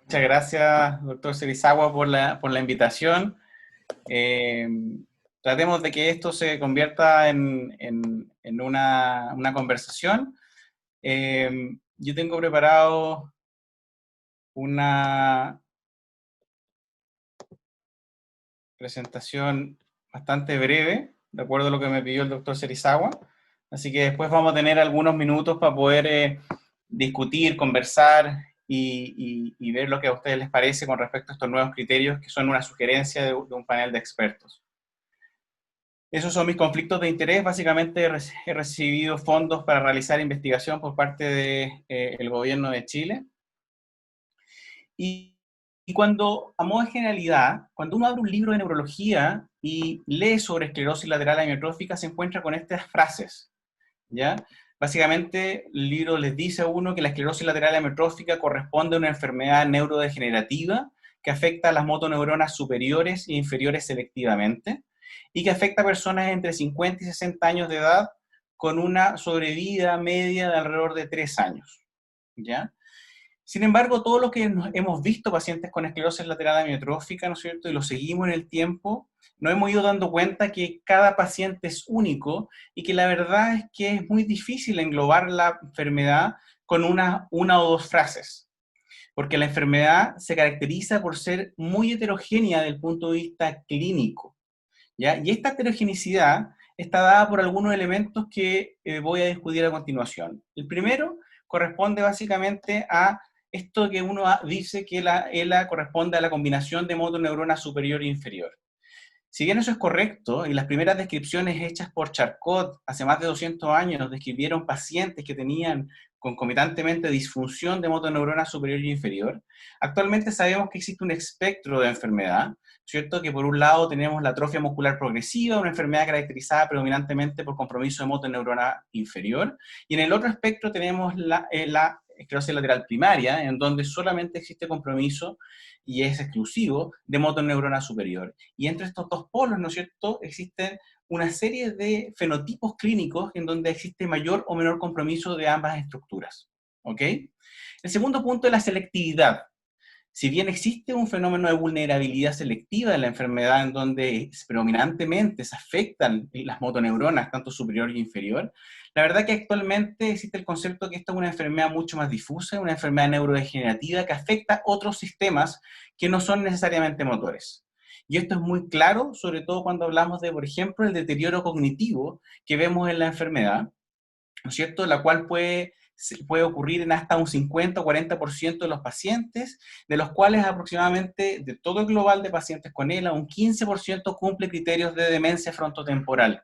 Muchas gracias, doctor Serizawa, por la invitación. Eh, Tratemos de que esto se convierta en una conversación. Yo tengo preparado una presentación bastante breve, de acuerdo a lo que me pidió el doctor Serizawa. Así que después vamos a tener algunos minutos para poder discutir, conversar y ver lo que a ustedes les parece con respecto a estos nuevos criterios que son una sugerencia de un panel de expertos. Esos son mis conflictos de interés. Básicamente he recibido fondos para realizar investigación por parte del gobierno de Chile. Y cuando, a modo de generalidad, cuando uno abre un libro de neurología y lee sobre esclerosis lateral amiotrófica, se encuentra con estas frases, ¿ya? Básicamente, el libro les dice a uno que la esclerosis lateral amiotrófica corresponde a una enfermedad neurodegenerativa que afecta a las motoneuronas superiores e inferiores selectivamente y que afecta a personas entre 50 y 60 años de edad con una sobrevida media de alrededor de 3 años, ¿ya? Sin embargo, todos los que hemos visto pacientes con esclerosis lateral amiotrófica, ¿no es cierto?, y lo seguimos en el tiempo, nos hemos ido dando cuenta que cada paciente es único y que la verdad es que es muy difícil englobar la enfermedad con una o dos frases, porque la enfermedad se caracteriza por ser muy heterogénea desde el punto de vista clínico, ¿ya? Y esta heterogeneidad está dada por algunos elementos que voy a discutir a continuación. El primero corresponde básicamente a esto que uno dice que la ELA corresponde a la combinación de motoneurona superior e inferior. Si bien eso es correcto, y las primeras descripciones hechas por Charcot hace más de 200 años describieron pacientes que tenían concomitantemente disfunción de motoneurona superior y inferior, actualmente sabemos que existe un espectro de enfermedad, ¿cierto? Que por un lado tenemos la atrofia muscular progresiva, una enfermedad caracterizada predominantemente por compromiso de motoneurona inferior, y en el otro espectro tenemos la esclerosis lateral primaria, en donde solamente existe compromiso y es exclusivo de motoneurona superior. Y entre estos dos polos, ¿no es cierto?, existen una serie de fenotipos clínicos en donde existe mayor o menor compromiso de ambas estructuras. ¿Ok? El segundo punto es la selectividad. Si bien existe un fenómeno de vulnerabilidad selectiva en la enfermedad en donde predominantemente se afectan las motoneuronas, tanto superior y inferior, la verdad que actualmente existe el concepto que esta es una enfermedad mucho más difusa, una enfermedad neurodegenerativa que afecta otros sistemas que no son necesariamente motores. Y esto es muy claro, sobre todo cuando hablamos de, por ejemplo, el deterioro cognitivo que vemos en la enfermedad, ¿no es cierto?, la cual puede ocurrir en hasta un 50 o 40% de los pacientes, de los cuales aproximadamente de todo el global de pacientes con ELA, un 15% cumple criterios de demencia frontotemporal.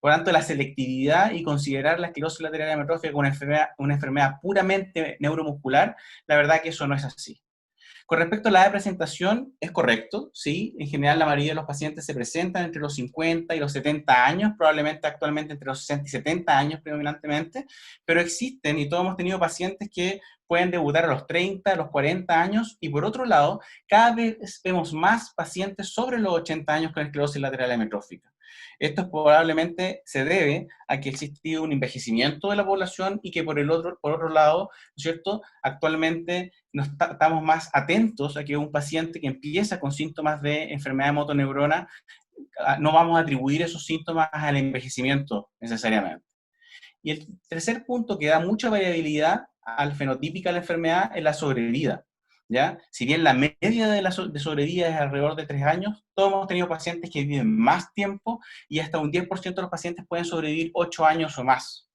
Por tanto, la selectividad y considerar la esclerosis lateral amiotrófica como una enfermedad puramente neuromuscular, la verdad que eso no es así. Con respecto a la edad de presentación, es correcto, sí, en general la mayoría de los pacientes se presentan entre los 50 y los 70 años, probablemente actualmente entre los 60 y 70 años predominantemente, pero existen y todos hemos tenido pacientes que pueden debutar a los 30, a los 40 años, y por otro lado, cada vez vemos más pacientes sobre los 80 años con esclerosis lateral amiotrófica. Esto probablemente se debe a que ha existido un envejecimiento de la población y que por otro lado, ¿no es cierto?, actualmente estamos más atentos a que un paciente que empieza con síntomas de enfermedad de motoneurona, no vamos a atribuir esos síntomas al envejecimiento necesariamente. Y el tercer punto que da mucha variabilidad al fenotípica de la enfermedad es la sobrevida, ¿ya? Si bien la media de sobrevida es alrededor de 3 años, todos hemos tenido pacientes que viven más tiempo y hasta un 10% de los pacientes pueden sobrevivir 8 años o más.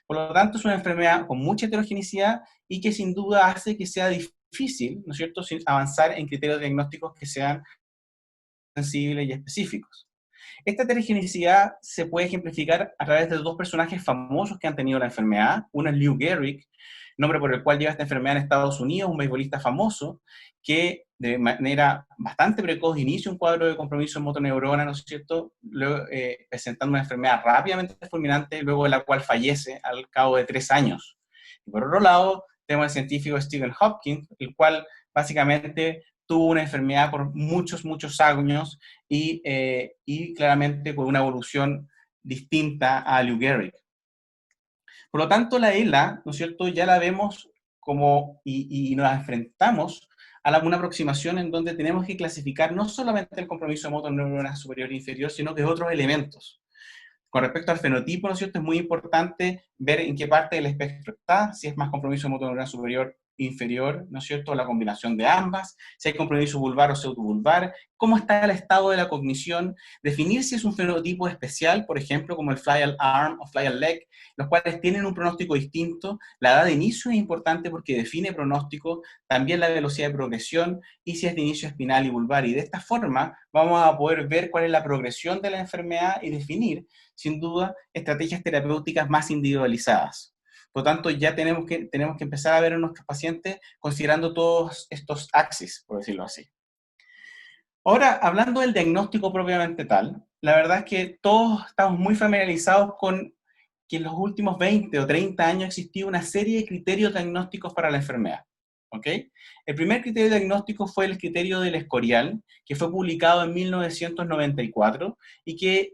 Por lo tanto, es una enfermedad con mucha heterogeneidad y que sin duda hace que sea difícil, ¿no es cierto?, avanzar en criterios diagnósticos que sean sensibles y específicos. Esta heterogeneidad se puede ejemplificar a través de dos personajes famosos que han tenido la enfermedad. Uno es Lou Gehrig, nombre por el cual lleva esta enfermedad en Estados Unidos, un beisbolista famoso, que de manera bastante precoz inicia un cuadro de compromiso en motoneurona, ¿no es cierto?, luego, presentando una enfermedad rápidamente fulminante, luego de la cual fallece al cabo de 3 años. Y por otro lado, tenemos al científico Stephen Hopkins, el cual básicamente tuvo una enfermedad por muchos, muchos años y claramente con una evolución distinta a Lou Gehrig. Por lo tanto, la ELA, ¿no es cierto?, ya la vemos como, y nos enfrentamos una aproximación en donde tenemos que clasificar no solamente el compromiso de motoneurona superior e inferior, sino que otros elementos. Con respecto al fenotipo, ¿no es cierto? Es muy importante ver en qué parte del espectro está, si es más compromiso de motoneurona superior inferior, ¿no es cierto? La combinación de ambas, si hay compromiso vulvar o pseudovulvar, cómo está el estado de la cognición, definir si es un fenotipo especial, por ejemplo, como el fly al arm o fly al leg, los cuales tienen un pronóstico distinto. La edad de inicio es importante porque define pronóstico, también la velocidad de progresión y si es de inicio espinal y vulvar. Y de esta forma vamos a poder ver cuál es la progresión de la enfermedad y definir, sin duda, estrategias terapéuticas más individualizadas. Por lo tanto, ya tenemos que empezar a ver a nuestros pacientes considerando todos estos axis, por decirlo así. Ahora, hablando del diagnóstico propiamente tal, la verdad es que todos estamos muy familiarizados con que en los últimos 20 o 30 años existía una serie de criterios diagnósticos para la enfermedad. ¿Ok? El primer criterio diagnóstico fue el criterio del Escorial, que fue publicado en 1994 y que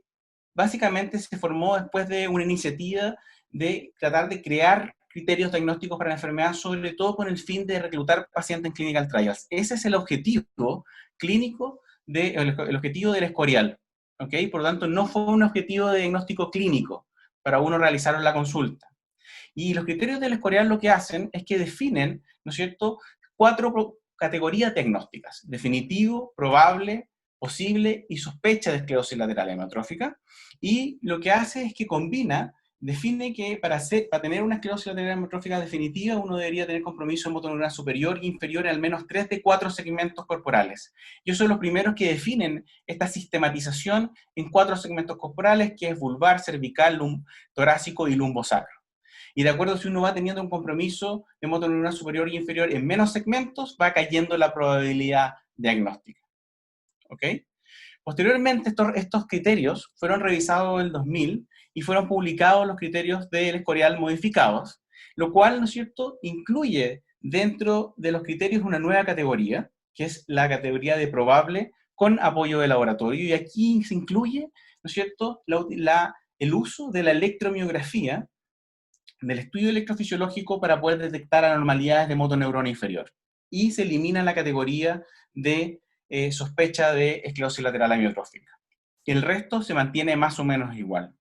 básicamente se formó después de una iniciativa de tratar de crear criterios diagnósticos para la enfermedad, sobre todo con el fin de reclutar pacientes en clinical trials. Ese es el objetivo clínico, el objetivo del Escorial. ¿Ok? Por lo tanto, no fue un objetivo de diagnóstico clínico para uno realizar la consulta. Y los criterios del Escorial lo que hacen es que definen, ¿no es cierto?, 4 categorías diagnósticas: definitivo, probable, posible y sospecha de esclerosis lateral amiotrófica. Y lo que hace es que define que para tener una esclerosis lateral amiotrófica definitiva, uno debería tener compromiso en motoneurona superior e inferior en al menos 3 de 4 segmentos corporales. Ellos son los primeros que definen esta sistematización en 4 segmentos corporales, que es vulvar, cervical, torácico y lumbosacro. Y de acuerdo, si uno va teniendo un compromiso de motoneurona superior y inferior en menos segmentos, va cayendo la probabilidad diagnóstica. ¿Ok? Posteriormente, estos criterios fueron revisados en el 2000 y fueron publicados los criterios del Escorial modificados, lo cual, ¿no es cierto?, incluye dentro de los criterios una nueva categoría, que es la categoría de probable con apoyo de laboratorio, y aquí se incluye, ¿no es cierto?, el uso de la electromiografía, del estudio electrofisiológico, para poder detectar anormalidades de motoneurona inferior. Y se elimina la categoría de sospecha de esclerosis lateral amiotrófica. El resto se mantiene más o menos igual.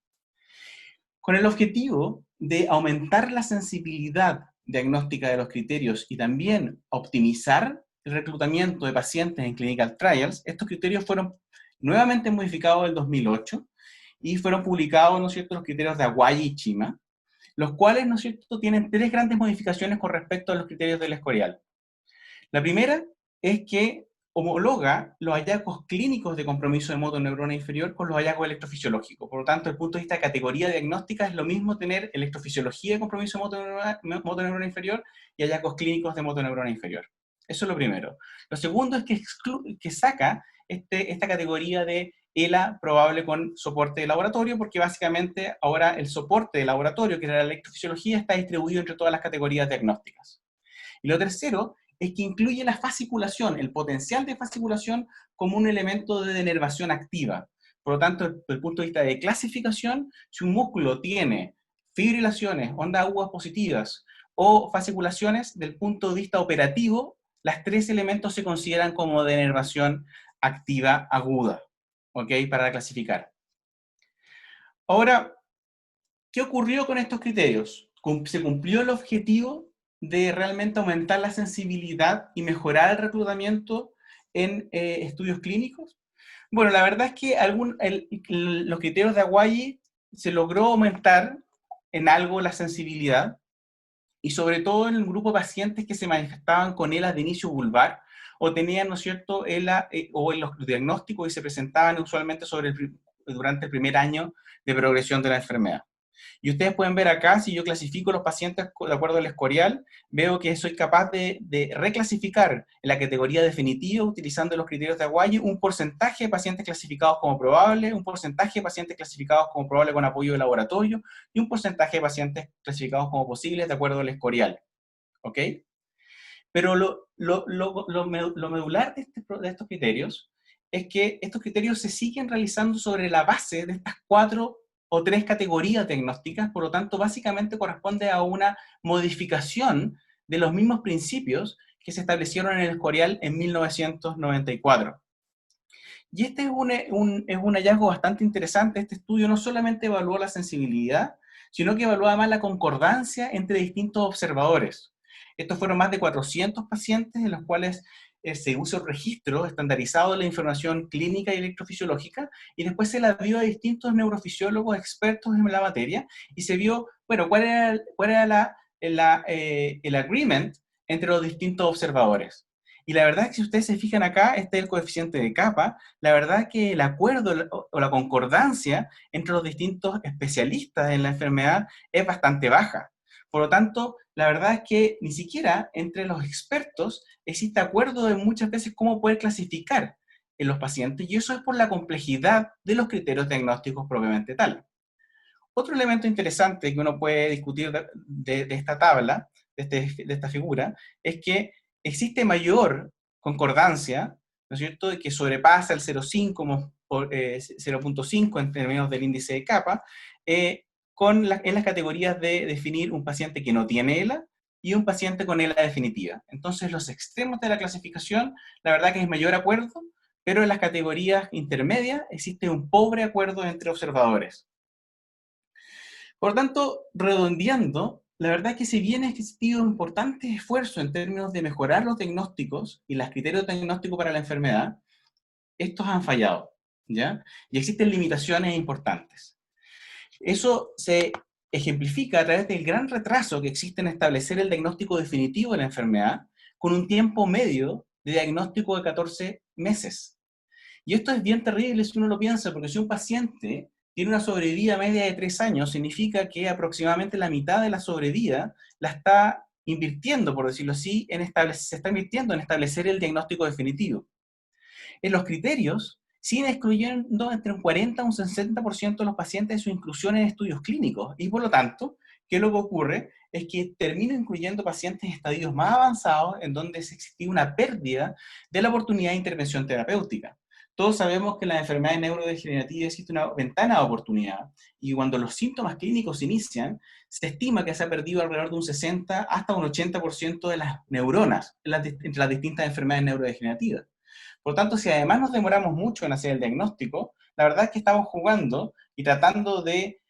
Con el objetivo de aumentar la sensibilidad diagnóstica de los criterios y también optimizar el reclutamiento de pacientes en clinical trials, estos criterios fueron nuevamente modificados en el 2008 y fueron publicados, ¿no es cierto?, los criterios de Aguayi y Chima, los cuales, ¿no es cierto?, tienen 3 grandes modificaciones con respecto a los criterios del Escorial. La primera es que homologa los hallazgos clínicos de compromiso de motoneurona inferior con los hallazgos electrofisiológicos. Por lo tanto, desde el punto de vista de categoría diagnóstica, es lo mismo tener electrofisiología de compromiso de motoneurona inferior y hallazgos clínicos de motoneurona inferior. Eso es lo primero. Lo segundo es que saca esta categoría de ELA probable con soporte de laboratorio, porque básicamente ahora el soporte de laboratorio, que era la electrofisiología, está distribuido entre todas las categorías diagnósticas. Y lo tercero es que incluye la fasciculación, el potencial de fasciculación, como un elemento de denervación activa. Por lo tanto, desde el punto de vista de clasificación, si un músculo tiene fibrilaciones, ondas agudas positivas o fasciculaciones, del punto de vista operativo, los 3 elementos se consideran como denervación activa aguda, ¿ok?, para clasificar. Ahora, ¿qué ocurrió con estos criterios? ¿Se cumplió el objetivo de realmente aumentar la sensibilidad y mejorar el reclutamiento en estudios clínicos? Bueno, la verdad es que los criterios de Aguayi se logró aumentar en algo la sensibilidad, y sobre todo en el grupo de pacientes que se manifestaban con ELA de inicio vulvar, o tenían, ¿no es cierto?, ELA o en los diagnósticos, y se presentaban usualmente durante el primer año de progresión de la enfermedad. Y ustedes pueden ver acá, si yo clasifico los pacientes de acuerdo al Escorial, veo que soy capaz de reclasificar en la categoría definitiva, utilizando los criterios de Aguayi, un porcentaje de pacientes clasificados como probable, un porcentaje de pacientes clasificados como probable con apoyo de laboratorio, y un porcentaje de pacientes clasificados como posibles de acuerdo al Escorial. ¿Ok? Pero lo medular de estos criterios es que estos criterios se siguen realizando sobre la base de estas 4 o 3 categorías diagnósticas. Por lo tanto, básicamente corresponde a una modificación de los mismos principios que se establecieron en el Escorial en 1994. Y este es un hallazgo bastante interesante. Este estudio no solamente evaluó la sensibilidad, sino que evaluó además la concordancia entre distintos observadores. Estos fueron más de 400 pacientes en los cuales se hizo un registro estandarizado de la información clínica y electrofisiológica, y después se la dio a distintos neurofisiólogos expertos en la materia, y se vio, bueno, cuál era el agreement entre los distintos observadores. Y la verdad es que si ustedes se fijan acá, este es el coeficiente de capa, la verdad es que el acuerdo o la concordancia entre los distintos especialistas en la enfermedad es bastante baja. Por lo tanto, la verdad es que ni siquiera entre los expertos existe acuerdo de muchas veces cómo poder clasificar en los pacientes, y eso es por la complejidad de los criterios diagnósticos propiamente tal. Otro elemento interesante que uno puede discutir de esta tabla, de esta figura, es que existe mayor concordancia, ¿no es cierto?, de que sobrepasa el 0,5 en términos del índice de capa, en las categorías de definir un paciente que no tiene ELA y un paciente con ELA definitiva. Entonces, los extremos de la clasificación, la verdad que hay mayor acuerdo, pero en las categorías intermedias existe un pobre acuerdo entre observadores. Por lo tanto, redondeando, la verdad es que si bien ha existido un importante esfuerzo en términos de mejorar los diagnósticos y los criterios de diagnóstico para la enfermedad, estos han fallado, ¿ya? Y existen limitaciones importantes. Eso se ejemplifica a través del gran retraso que existe en establecer el diagnóstico definitivo de la enfermedad, con un tiempo medio de diagnóstico de 14 meses. Y esto es bien terrible si uno lo piensa, porque si un paciente tiene una sobrevida media de 3 años, significa que aproximadamente la mitad de la sobrevida la está invirtiendo, por decirlo así, se está invirtiendo en establecer el diagnóstico definitivo. En los criterios, siguen excluyendo entre un 40 y un 60% de los pacientes de su inclusión en estudios clínicos, y por lo tanto, ¿qué es lo que ocurre? Es que termina incluyendo pacientes en estadios más avanzados en donde existía una pérdida de la oportunidad de intervención terapéutica. Todos sabemos que en las enfermedades neurodegenerativas existe una ventana de oportunidad, y cuando los síntomas clínicos se inician, se estima que se ha perdido alrededor de un 60 hasta un 80% de las neuronas entre las distintas enfermedades neurodegenerativas. Por lo tanto, si además nos demoramos mucho en hacer el diagnóstico, la verdad es que estamos jugando y tratando de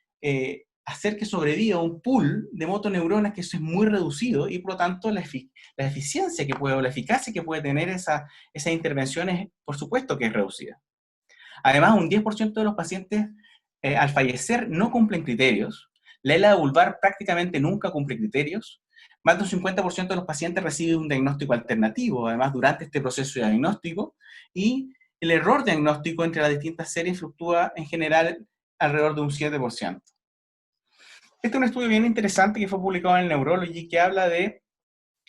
hacer que sobreviva un pool de motoneuronas que eso es muy reducido, y por lo tanto la eficiencia que puede, o la eficacia que puede tener esa intervención es, por supuesto, que es reducida. Además, un 10% de los pacientes al fallecer no cumplen criterios. La ELA vulvar prácticamente nunca cumple criterios. Más de un 50% de los pacientes reciben un diagnóstico alternativo, además, durante este proceso de diagnóstico, y el error diagnóstico entre las distintas series fluctúa en general alrededor de un 7%. Este es un estudio bien interesante que fue publicado en Neurology, que habla de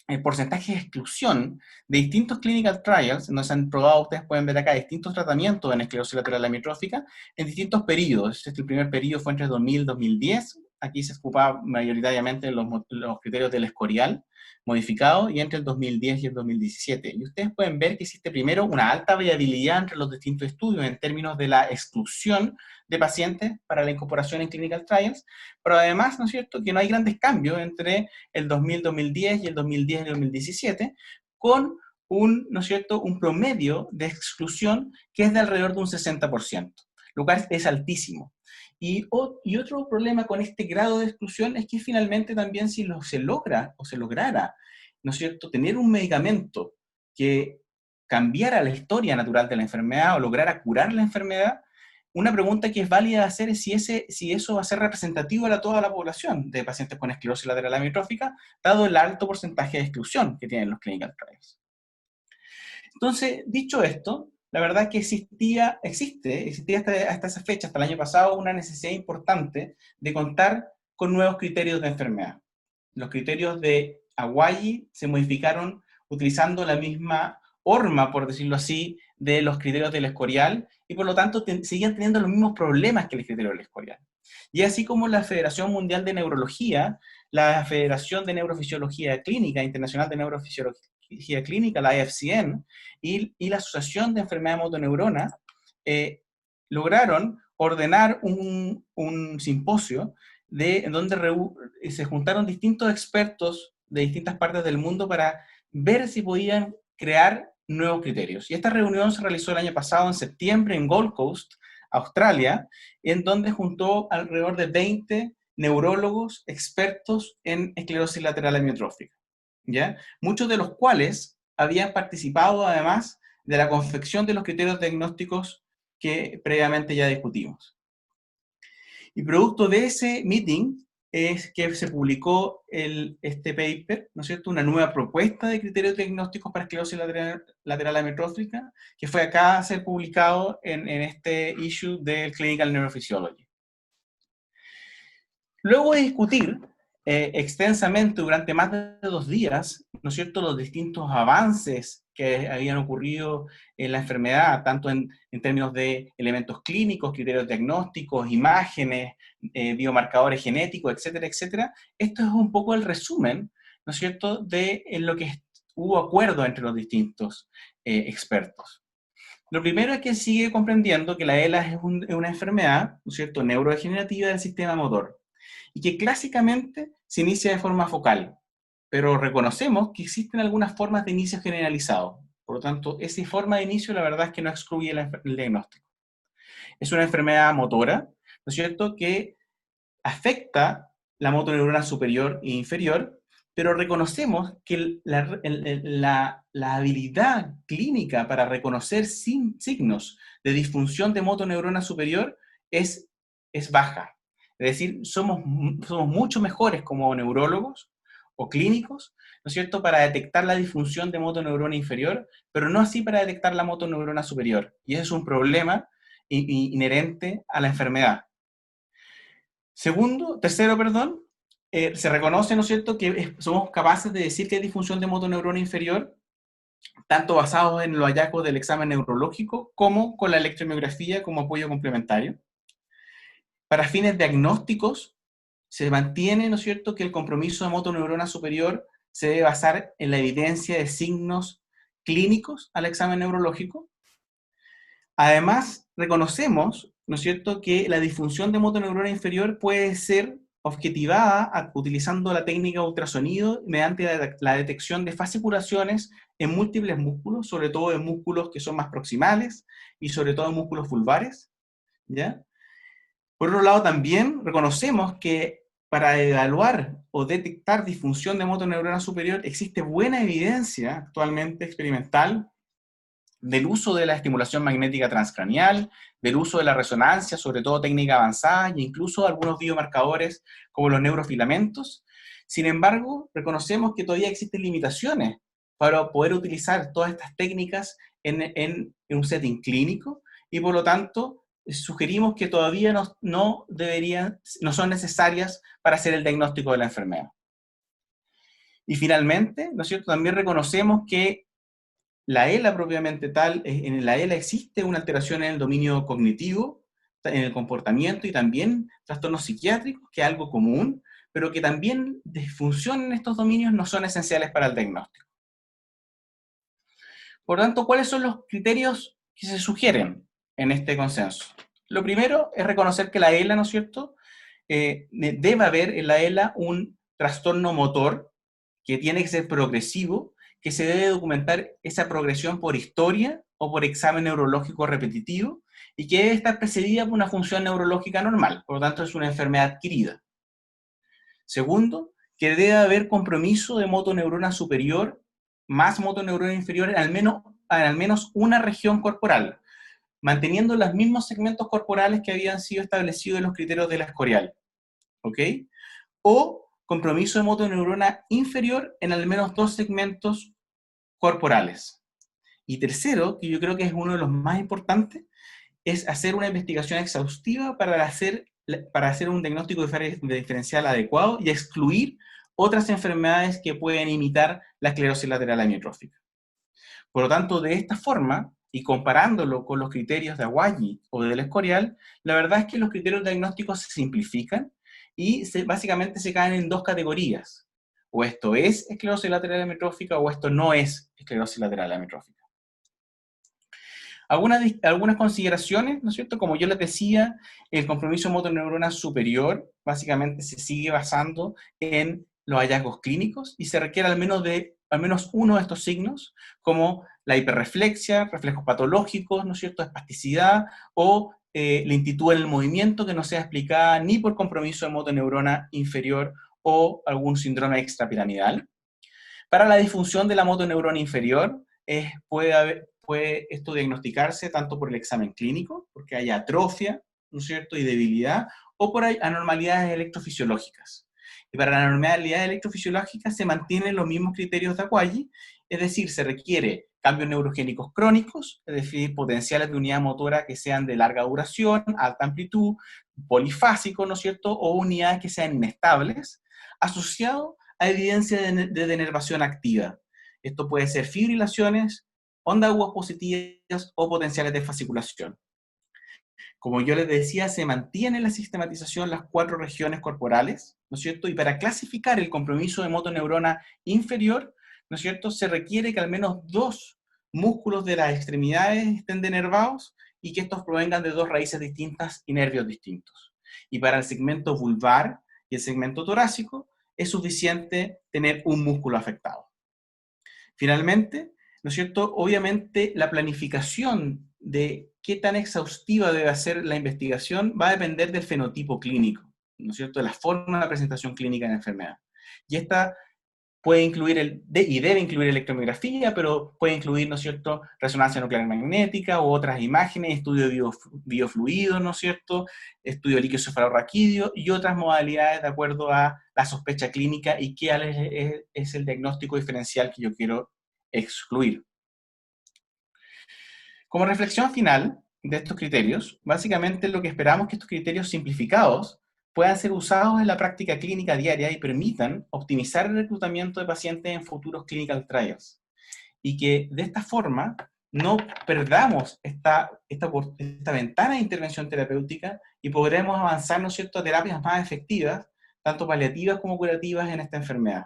el porcentaje de exclusión de distintos clinical trials, donde se han probado, ustedes pueden ver acá, distintos tratamientos en esclerosis lateral amiotrófica en distintos periodos. El primer periodo fue entre 2000 y 2010. Aquí se ocupaba mayoritariamente los criterios del Escorial modificado, y entre el 2010 y el 2017. Y ustedes pueden ver que existe primero una alta variabilidad entre los distintos estudios en términos de la exclusión de pacientes para la incorporación en clinical trials, pero además, ¿no es cierto?, que no hay grandes cambios entre el 2000-2010 y el 2010-2017, con ¿no es cierto?, un promedio de exclusión que es de alrededor de un 60%, lo cual es altísimo. Y otro problema con este grado de exclusión es que finalmente también si se logra o se lograra, ¿no es cierto?, tener un medicamento que cambiara la historia natural de la enfermedad o lograra curar la enfermedad, una pregunta que es válida hacer es si eso va a ser representativo de toda la población de pacientes con esclerosis lateral amiotrófica, dado el alto porcentaje de exclusión que tienen los clinical trials. Entonces, dicho esto, la verdad es que existía hasta esa fecha, hasta el año pasado, una necesidad importante de contar con nuevos criterios de enfermedad. Los criterios de Hawaii se modificaron utilizando la misma horma, por decirlo así, de los criterios del Escorial, y por lo tanto seguían teniendo los mismos problemas que el criterio del Escorial. Y así como la Federación Mundial de Neurología, la Federación de Neurofisiología Clínica, Internacional de Neurofisiología Clínica, la IFCN, y la Asociación de Enfermedad de Motoneurona, lograron ordenar un simposio en donde se juntaron distintos expertos de distintas partes del mundo para ver si podían crear nuevos criterios. Y esta reunión se realizó el año pasado, en septiembre, en Gold Coast, Australia, en donde juntó alrededor de 20 neurólogos expertos en esclerosis lateral amiotrófica, ¿ya? Muchos de los cuales habían participado, además, de la confección de los criterios diagnósticos que previamente ya discutimos. Y producto de ese meeting es que se publicó este paper, ¿no es cierto?, una nueva propuesta de criterios diagnósticos para esclerosis lateral amiotrófica, que fue acá a ser publicado en este issue del Clinical Neurophysiology. Luego de discutir extensamente durante más de 2 días, ¿no es cierto?, los distintos avances que habían ocurrido en la enfermedad, tanto en términos de elementos clínicos, criterios diagnósticos, imágenes, biomarcadores genéticos, etcétera, etcétera. Esto es un poco el resumen, ¿no es cierto?, de en lo que hubo acuerdo entre los distintos expertos. Lo primero es que sigue comprendiendo que la ELA es una enfermedad, ¿no es cierto?, neurodegenerativa del sistema motor, y que clásicamente se inicia de forma focal, pero reconocemos que existen algunas formas de inicio generalizado. Por lo tanto, esa forma de inicio la verdad es que no excluye el diagnóstico. Es una enfermedad motora, ¿no es cierto?, que afecta la motoneurona superior e inferior, pero reconocemos que la habilidad clínica para reconocer signos de disfunción de motoneurona superior es baja. Es decir, somos mucho mejores como neurólogos o clínicos, ¿no es cierto?, para detectar la disfunción de motoneurona inferior, pero no así para detectar la motoneurona superior. Y ese es un problema inherente a la enfermedad. Tercero, se reconoce, ¿no es cierto?, que somos capaces de decir que hay disfunción de motoneurona inferior, tanto basados en los hallazgos del examen neurológico, como con la electromiografía como apoyo complementario. Para fines diagnósticos, se mantiene, ¿no es cierto?, que el compromiso de motoneurona superior se debe basar en la evidencia de signos clínicos al examen neurológico. Además, reconocemos, ¿no es cierto?, que la disfunción de motoneurona inferior puede ser objetivada utilizando la técnica de ultrasonido mediante la detección de fasciculaciones en múltiples músculos, sobre todo en músculos que son más proximales y sobre todo en músculos vulvares, ¿ya? Por otro lado, también reconocemos que para evaluar o detectar disfunción de motoneurona superior existe buena evidencia actualmente experimental del uso de la estimulación magnética transcranial, del uso de la resonancia, sobre todo técnica avanzada, e incluso algunos biomarcadores como los neurofilamentos. Sin embargo, reconocemos que todavía existen limitaciones para poder utilizar todas estas técnicas en un setting clínico, y por lo tanto sugerimos que todavía no son necesarias para hacer el diagnóstico de la enfermedad. Y finalmente, ¿no es cierto?, también reconocemos que la ELA propiamente tal, en la ELA existe una alteración en el dominio cognitivo, en el comportamiento y también trastornos psiquiátricos, que es algo común, pero que también disfunción en estos dominios no son esenciales para el diagnóstico. Por lo tanto, ¿cuáles son los criterios que se sugieren en este consenso? Lo primero es reconocer que la ELA, ¿no es cierto?, debe haber en la ELA un trastorno motor que tiene que ser progresivo, que se debe documentar esa progresión por historia o por examen neurológico repetitivo, y que debe estar precedida por una función neurológica normal, por lo tanto es una enfermedad adquirida. Segundo, que debe haber compromiso de motoneurona superior más motoneurona inferior en al menos una región corporal, manteniendo los mismos segmentos corporales que habían sido establecidos en los criterios de la Escorial. ¿Ok? O compromiso de motoneurona inferior en al menos 2 segmentos corporales. Y tercero, que yo creo que es uno de los más importantes, es hacer una investigación exhaustiva para hacer un diagnóstico diferencial adecuado y excluir otras enfermedades que pueden imitar la esclerosis lateral amiotrófica. Por lo tanto, de esta forma, y comparándolo con los criterios de Aguayi o del Escorial, la verdad es que los criterios diagnósticos se simplifican y básicamente se caen en 2 categorías. O esto es esclerosis lateral amiotrófica o esto no es esclerosis lateral amiotrófica. Algunas consideraciones, ¿no es cierto? Como yo les decía, el compromiso motoneurona superior básicamente se sigue basando en los hallazgos clínicos y se requiere al menos de al menos uno de estos signos, como la hiperreflexia, reflejos patológicos, ¿no es cierto?, espasticidad, o lentitud en el movimiento que no sea explicada ni por compromiso de motoneurona inferior o algún síndrome extrapiramidal. Para la disfunción de la motoneurona inferior, puede esto diagnosticarse tanto por el examen clínico, porque hay atrofia, ¿no es cierto?, y debilidad, o por anormalidades electrofisiológicas. Y para las anormalidades electrofisiológicas se mantienen los mismos criterios de Aquaggi, es decir, se requiere cambios neurogénicos crónicos, es decir, potenciales de unidad motora que sean de larga duración, alta amplitud, polifásicos, ¿no es cierto?, o unidades que sean inestables, asociado a evidencia de denervación activa. Esto puede ser fibrilaciones, ondas agudas positivas o potenciales de fasciculación. Como yo les decía, se mantiene en la sistematización las 4 regiones corporales, ¿no es cierto? Y para clasificar el compromiso de motoneurona inferior, ¿no es cierto?, se requiere que al menos 2 músculos de las extremidades estén denervados y que estos provengan de 2 raíces distintas y nervios distintos. Y para el segmento vulvar y el segmento torácico, es suficiente tener un músculo afectado. Finalmente, ¿no es cierto?, obviamente la planificación de qué tan exhaustiva debe ser la investigación va a depender del fenotipo clínico, ¿no es cierto?, de la forma de la presentación clínica de la enfermedad. Y esta puede incluir y debe incluir electromiografía, pero puede incluir, ¿no es cierto?, resonancia nuclear magnética u otras imágenes, estudio de biofluidos, ¿no es cierto?, estudio de líquido cefalorraquídeo y otras modalidades de acuerdo a la sospecha clínica y qué es el diagnóstico diferencial que yo quiero excluir. Como reflexión final de estos criterios, básicamente lo que esperamos es que estos criterios simplificados puedan ser usados en la práctica clínica diaria y permitan optimizar el reclutamiento de pacientes en futuros clinical trials. Y que de esta forma no perdamos esta ventana de intervención terapéutica y podremos avanzar, ¿no es cierto?, a terapias más efectivas, tanto paliativas como curativas en esta enfermedad.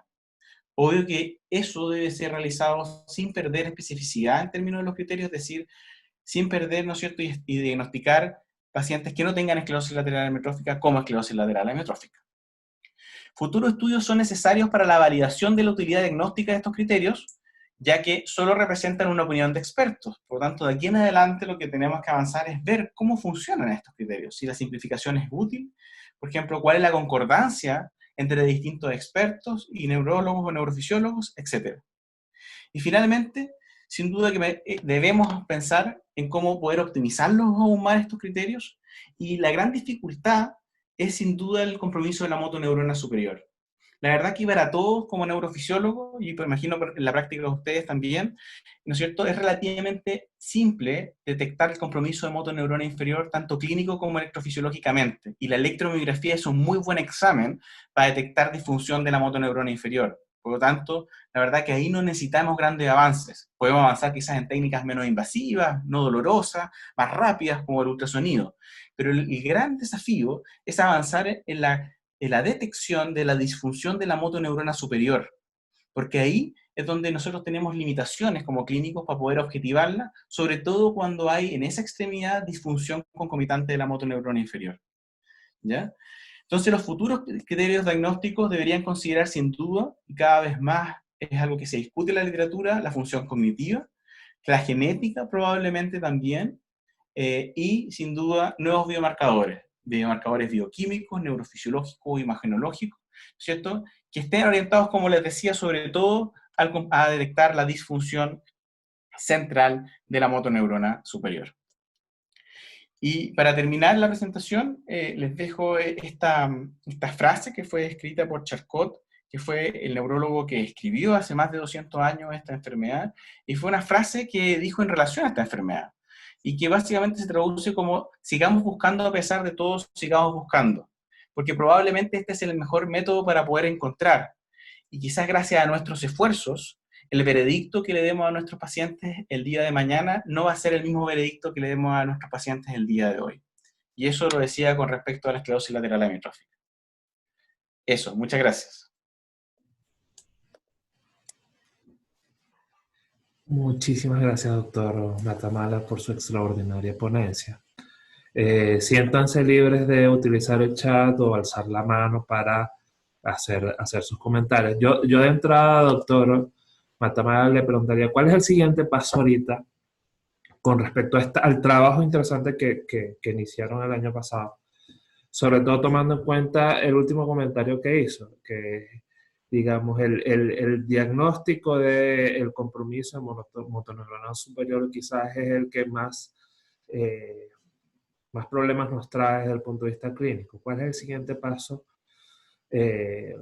Obvio que eso debe ser realizado sin perder especificidad en términos de los criterios, es decir, sin perder, ¿no es cierto?, y diagnosticar pacientes que no tengan esclerosis lateral amiotrófica como esclerosis lateral amiotrófica. Futuros estudios son necesarios para la validación de la utilidad diagnóstica de estos criterios, ya que solo representan una opinión de expertos. Por lo tanto, de aquí en adelante lo que tenemos que avanzar es ver cómo funcionan estos criterios, si la simplificación es útil, por ejemplo, cuál es la concordancia entre distintos expertos y neurólogos o neurofisiólogos, etc. Y finalmente, sin duda que debemos pensar en cómo poder optimizarlos aún más estos criterios, y la gran dificultad es sin duda el compromiso de la motoneurona superior. La verdad que para todos como neurofisiólogos, y pues imagino en la práctica de ustedes también, ¿no es cierto?, es relativamente simple detectar el compromiso de motoneurona inferior, tanto clínico como electrofisiológicamente, y la electromiografía es un muy buen examen para detectar disfunción de la motoneurona inferior. Por lo tanto, la verdad que ahí no necesitamos grandes avances. Podemos avanzar quizás en técnicas menos invasivas, no dolorosas, más rápidas como el ultrasonido. Pero el gran desafío es avanzar en la detección de la disfunción de la motoneurona superior, porque ahí es donde nosotros tenemos limitaciones como clínicos para poder objetivarla, sobre todo cuando hay en esa extremidad disfunción concomitante de la motoneurona inferior. ¿Ya? Entonces los futuros criterios diagnósticos deberían considerar sin duda, y cada vez más es algo que se discute en la literatura, la función cognitiva, la genética probablemente también, y sin duda nuevos biomarcadores bioquímicos, neurofisiológicos, imagenológicos, ¿cierto?, que estén orientados, como les decía, sobre todo a detectar la disfunción central de la motoneurona superior. Y para terminar la presentación, les dejo esta frase que fue escrita por Charcot, que fue el neurólogo que escribió hace más de 200 años esta enfermedad, y fue una frase que dijo en relación a esta enfermedad, y que básicamente se traduce como: sigamos buscando a pesar de todo, sigamos buscando, porque probablemente este es el mejor método para poder encontrar, y quizás gracias a nuestros esfuerzos, el veredicto que le demos a nuestros pacientes el día de mañana no va a ser el mismo veredicto que le demos a nuestros pacientes el día de hoy. Y eso lo decía con respecto a la esclerosis lateral amiotrófica. Eso, muchas gracias. Muchísimas gracias, doctor Matamala, por su extraordinaria ponencia. Siéntanse libres de utilizar el chat o alzar la mano para hacer sus comentarios. Yo de entrada, doctor Matamala, le preguntaría, ¿cuál es el siguiente paso ahorita con respecto a al trabajo interesante que iniciaron el año pasado? Sobre todo tomando en cuenta el último comentario que hizo, que digamos el diagnóstico del compromiso motoneuronal superior quizás es el que eh, más problemas nos trae desde el punto de vista clínico. ¿Cuál es el siguiente paso eh,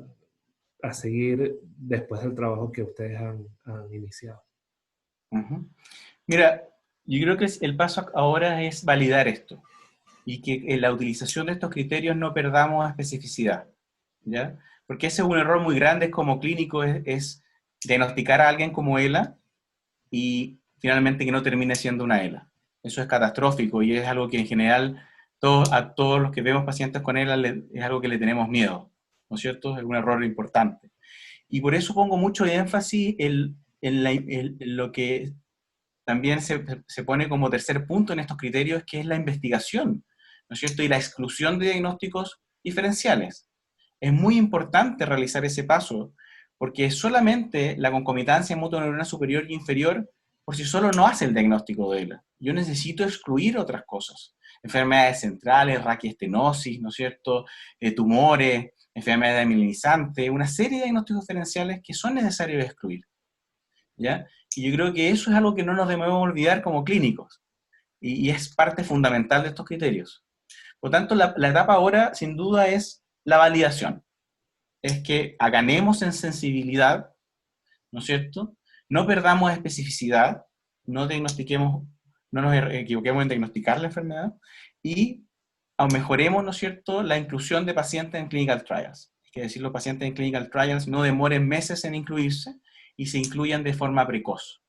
a seguir después del trabajo que ustedes han iniciado? Ujú. Mira, yo creo que el paso ahora es validar esto y que en la utilización de estos criterios no perdamos especificidad, ¿ya? Porque ese es un error muy grande como clínico, es diagnosticar a alguien como ELA y finalmente que no termine siendo una ELA. Eso es catastrófico y es algo que en general a todos los que vemos pacientes con ELA es algo que le tenemos miedo, ¿no es cierto? Es un error importante. Y por eso pongo mucho énfasis en lo que también se pone como tercer punto en estos criterios, que es la investigación, ¿no es cierto? Y la exclusión de diagnósticos diferenciales. Es muy importante realizar ese paso, porque solamente la concomitancia motoneurona superior y inferior por sí solo no hace el diagnóstico de ELA. Yo necesito excluir otras cosas. Enfermedades centrales, raquiestenosis, ¿no es cierto? Tumores, enfermedades amilinizantes, una serie de diagnósticos diferenciales que son necesarios excluir, ¿ya? Y yo creo que eso es algo que no nos debemos olvidar como clínicos, y es parte fundamental de estos criterios. Por lo tanto, la etapa ahora, sin duda, es la validación. Es que ganemos en sensibilidad, ¿no es cierto? No perdamos especificidad, no diagnostiquemos, no nos equivoquemos en diagnosticar la enfermedad, y mejoremos, ¿no es cierto?, la inclusión de pacientes en clinical trials. Es que decir, los pacientes en clinical trials no demoren meses en incluirse y se incluyan de forma precoz.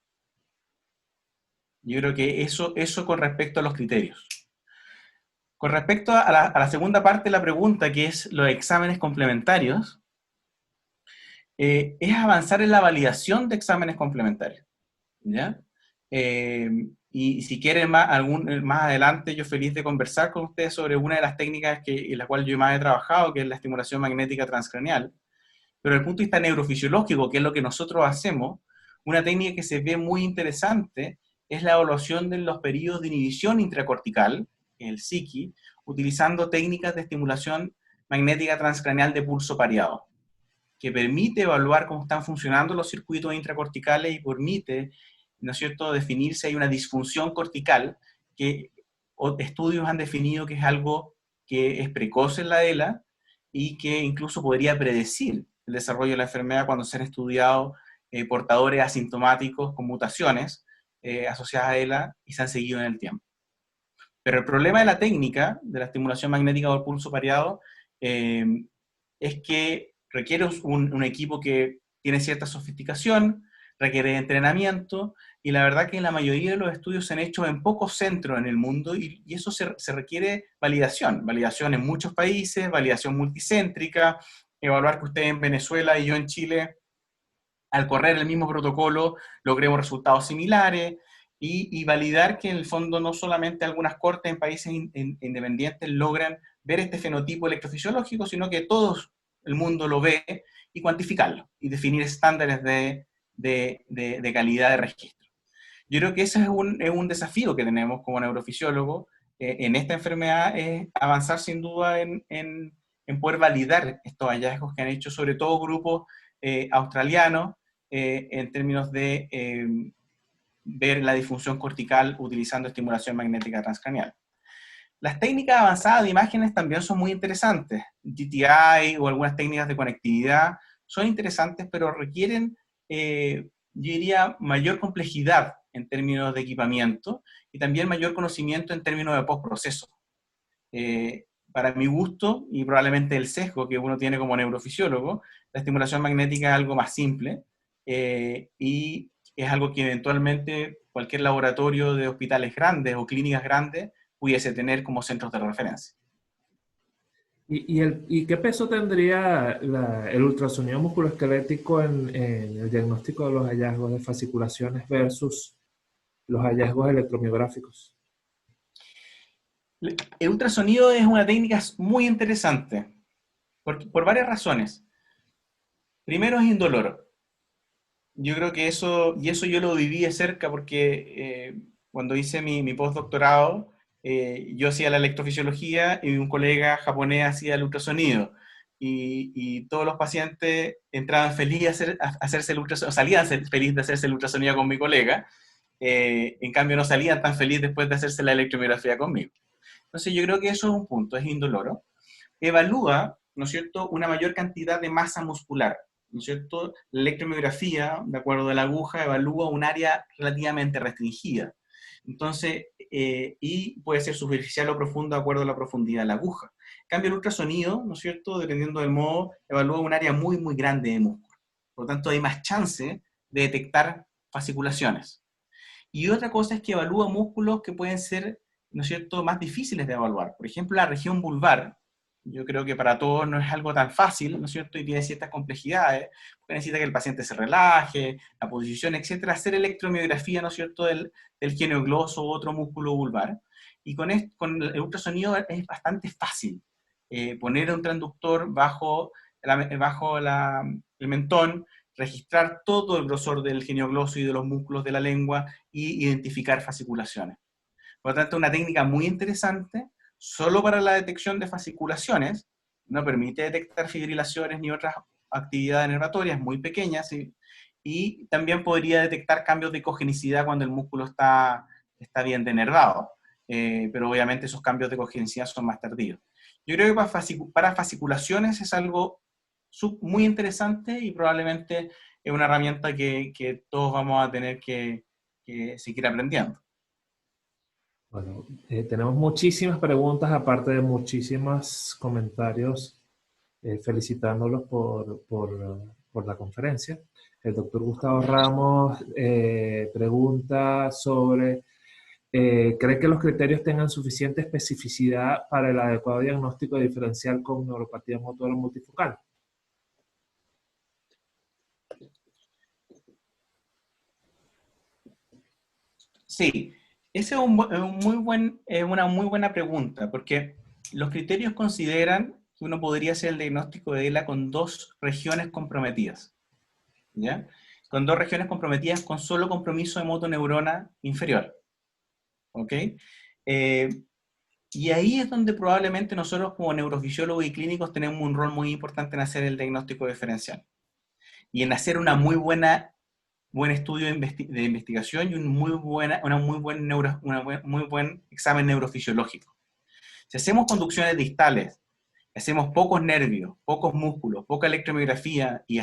Yo creo que eso con respecto a los criterios. Con respecto a la segunda parte de la pregunta, que es los exámenes complementarios, es avanzar en la validación de exámenes complementarios, ¿ya? Y si quieren más adelante, yo feliz de conversar con ustedes sobre una de las técnicas en la cual yo más he trabajado, que es la estimulación magnética transcranial. Pero desde el punto de vista neurofisiológico, que es lo que nosotros hacemos, una técnica que se ve muy interesante es la evaluación de los periodos de inhibición intracortical, el SICI, utilizando técnicas de estimulación magnética transcranial de pulso pareado, que permite evaluar cómo están funcionando los circuitos intracorticales y permite, ¿no es cierto?, definir si hay una disfunción cortical, que estudios han definido que es algo que es precoz en la ELA y que incluso podría predecir el desarrollo de la enfermedad cuando se han estudiado portadores asintomáticos con mutaciones asociadas a ELA y se han seguido en el tiempo. Pero el problema de la técnica de la estimulación magnética por pulso pareado eh, es que requiere un equipo que tiene cierta sofisticación, requiere entrenamiento, y la verdad que la mayoría de los estudios se han hecho en pocos centros en el mundo, y eso se requiere validación en muchos países, validación multicéntrica, evaluar que usted en Venezuela y yo en Chile, al correr el mismo protocolo, logremos resultados similares, y validar que en el fondo no solamente algunas cortes en países independientes logran ver este fenotipo electrofisiológico, sino que todo el mundo lo ve y cuantificarlo y definir estándares de calidad de registro. Yo creo que ese es un desafío que tenemos como neurofisiólogos en esta enfermedad, es avanzar sin duda en poder validar estos hallazgos que han hecho sobre todo grupos australianos en términos de ver la disfunción cortical utilizando estimulación magnética transcranial. Las técnicas avanzadas de imágenes también son muy interesantes. DTI o algunas técnicas de conectividad son interesantes, pero requieren, yo diría, mayor complejidad en términos de equipamiento y también mayor conocimiento en términos de postproceso. Para mi gusto, y probablemente el sesgo que uno tiene como neurofisiólogo, la estimulación magnética es algo más simple y es algo que eventualmente cualquier laboratorio de hospitales grandes o clínicas grandes pudiese tener como centros de referencia. ¿Y qué peso tendría el ultrasonido musculoesquelético en el diagnóstico de los hallazgos de fasciculaciones versus los hallazgos electromiográficos? El ultrasonido es una técnica muy interesante por varias razones. Primero, es indoloro. Yo creo que eso, y eso yo lo viví de cerca porque cuando hice mi postdoctorado, yo hacía la electrofisiología y un colega japonés hacía el ultrasonido. Y todos los pacientes entraban felices a hacerse el ultrasonido, salían felices de hacerse el ultrasonido con mi colega, en cambio no salían tan felices después de hacerse la electromiografía conmigo. Entonces yo creo que eso es un punto, es indoloro. Evalúa, ¿no es cierto?, una mayor cantidad de masa muscular, ¿no es cierto? La electromiografía, de acuerdo a la aguja, evalúa un área relativamente restringida. Entonces, y puede ser superficial o profundo de acuerdo a la profundidad de la aguja. En cambio, el ultrasonido, ¿no es cierto?, dependiendo del modo, evalúa un área muy, muy grande de músculo. Por lo tanto, hay más chance de detectar fasciculaciones. Y otra cosa es que evalúa músculos que pueden ser, ¿no es cierto?, más difíciles de evaluar. Por ejemplo, la región vulvar, yo creo que para todos no es algo tan fácil, ¿no es cierto?, y tiene ciertas complejidades, porque necesita que el paciente se relaje, la posición, etcétera, hacer electromiografía, ¿no es cierto?, del genioglosso u otro músculo vulvar. Y con el ultrasonido es bastante fácil poner un transductor el mentón, registrar todo el grosor del geniogloso y de los músculos de la lengua y identificar fasciculaciones. Por lo tanto, una técnica muy interesante, solo para la detección de fasciculaciones, no permite detectar fibrilaciones ni otras actividades nervatorias muy pequeñas, y también podría detectar cambios de cogenicidad cuando el músculo está bien denervado, pero obviamente esos cambios de cogenicidad son más tardíos. Yo creo que para fasciculaciones es algo muy interesante y probablemente es una herramienta que todos vamos a tener que seguir aprendiendo. Bueno, tenemos muchísimas preguntas, aparte de muchísimos comentarios, felicitándolos por la conferencia. El doctor Gustavo Ramos pregunta sobre, ¿cree que los criterios tengan suficiente especificidad para el adecuado diagnóstico diferencial con neuropatía motora multifocal? Sí, esa es una muy buena pregunta, porque los criterios consideran que uno podría hacer el diagnóstico de ELA con dos regiones comprometidas, ¿ya? Con dos regiones comprometidas con solo compromiso de motoneurona inferior, ¿ok? Eh, y ahí es donde probablemente nosotros como neurofisiólogos y clínicos tenemos un rol muy importante en hacer el diagnóstico diferencial y en hacer buen estudio de investigación y muy buen examen neurofisiológico. Si hacemos conducciones distales, hacemos pocos nervios, pocos músculos, poca electromiografía y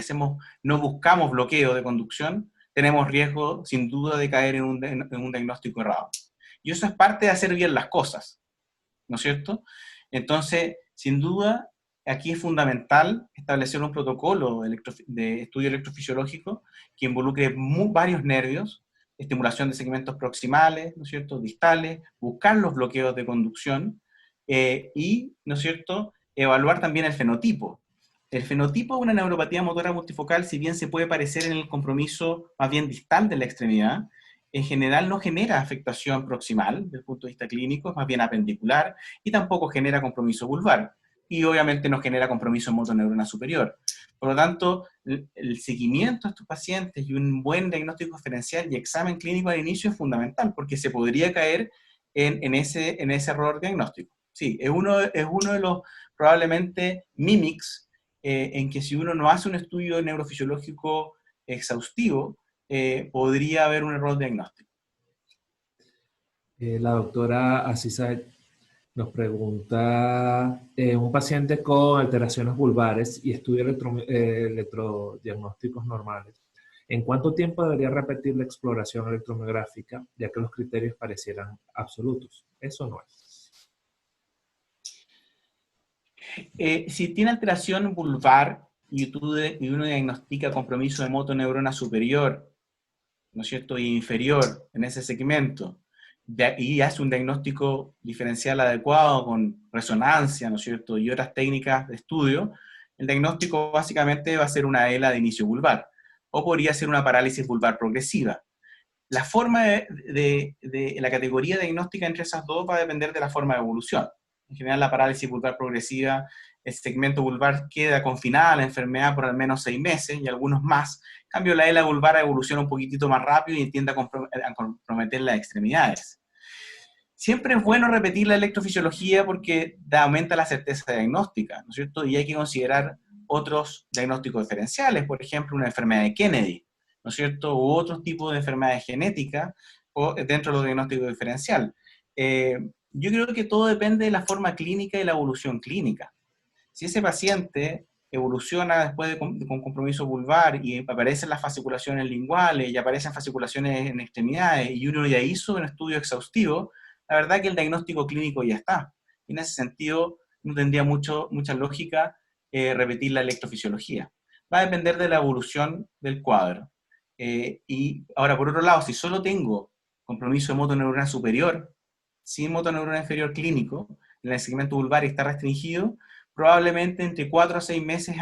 no buscamos bloqueo de conducción, tenemos riesgo sin duda de caer en un diagnóstico errado. Y eso es parte de hacer bien las cosas, ¿no es cierto? Entonces, sin duda, aquí es fundamental establecer un protocolo de estudio electrofisiológico que involucre varios nervios, estimulación de segmentos proximales, ¿no es cierto?, distales, buscar los bloqueos de conducción y, ¿no es cierto?, evaluar también el fenotipo. El fenotipo de una neuropatía motora multifocal, si bien se puede parecer en el compromiso más bien distal de la extremidad, en general no genera afectación proximal desde el punto de vista clínico, es más bien apendicular y tampoco genera compromiso vulvar. Y obviamente no genera compromiso en motoneurona superior. Por lo tanto, el seguimiento a estos pacientes y un buen diagnóstico diferencial y examen clínico al inicio es fundamental, porque se podría caer en ese error diagnóstico. Sí, es uno de los probablemente mimics en que si uno no hace un estudio neurofisiológico exhaustivo, podría haber un error diagnóstico. La doctora Asisa nos pregunta, un paciente con alteraciones vulvares y estudia electrodiagnósticos normales, ¿en cuánto tiempo debería repetir la exploración electromiográfica, ya que los criterios parecieran absolutos? Eso no es. Si tiene alteración vulvar y uno diagnostica compromiso de motoneurona superior, ¿no es cierto?, y inferior en ese segmento, y hace un diagnóstico diferencial adecuado con resonancia, ¿no es cierto?, y otras técnicas de estudio, el diagnóstico básicamente va a ser una ELA de inicio vulvar, o podría ser una parálisis vulvar progresiva. La forma de la categoría diagnóstica entre esas dos va a depender de la forma de evolución. En general, la parálisis vulvar progresiva el segmento vulvar queda confinada a la enfermedad por al menos 6 meses y algunos más. En cambio, la ELA vulvar evoluciona un poquitito más rápido y tiende a comprometer las extremidades. Siempre es bueno repetir la electrofisiología porque aumenta la certeza diagnóstica, ¿no es cierto? Y hay que considerar otros diagnósticos diferenciales, por ejemplo, una enfermedad de Kennedy, ¿no es cierto? U otro tipo de enfermedades genéticas o dentro de los diagnósticos diferenciales. Yo creo que todo depende de la forma clínica y la evolución clínica. Si ese paciente evoluciona después de con compromiso vulvar y aparecen las fasciculaciones linguales y aparecen fasciculaciones en extremidades y uno ya hizo un estudio exhaustivo, la verdad que el diagnóstico clínico ya está. En ese sentido, no tendría mucha lógica repetir la electrofisiología. Va a depender de la evolución del cuadro. Y ahora, por otro lado, si solo tengo compromiso de motoneurona superior, sin motoneurona inferior clínico, en el segmento vulvar y está restringido, probablemente entre 4 a 6 meses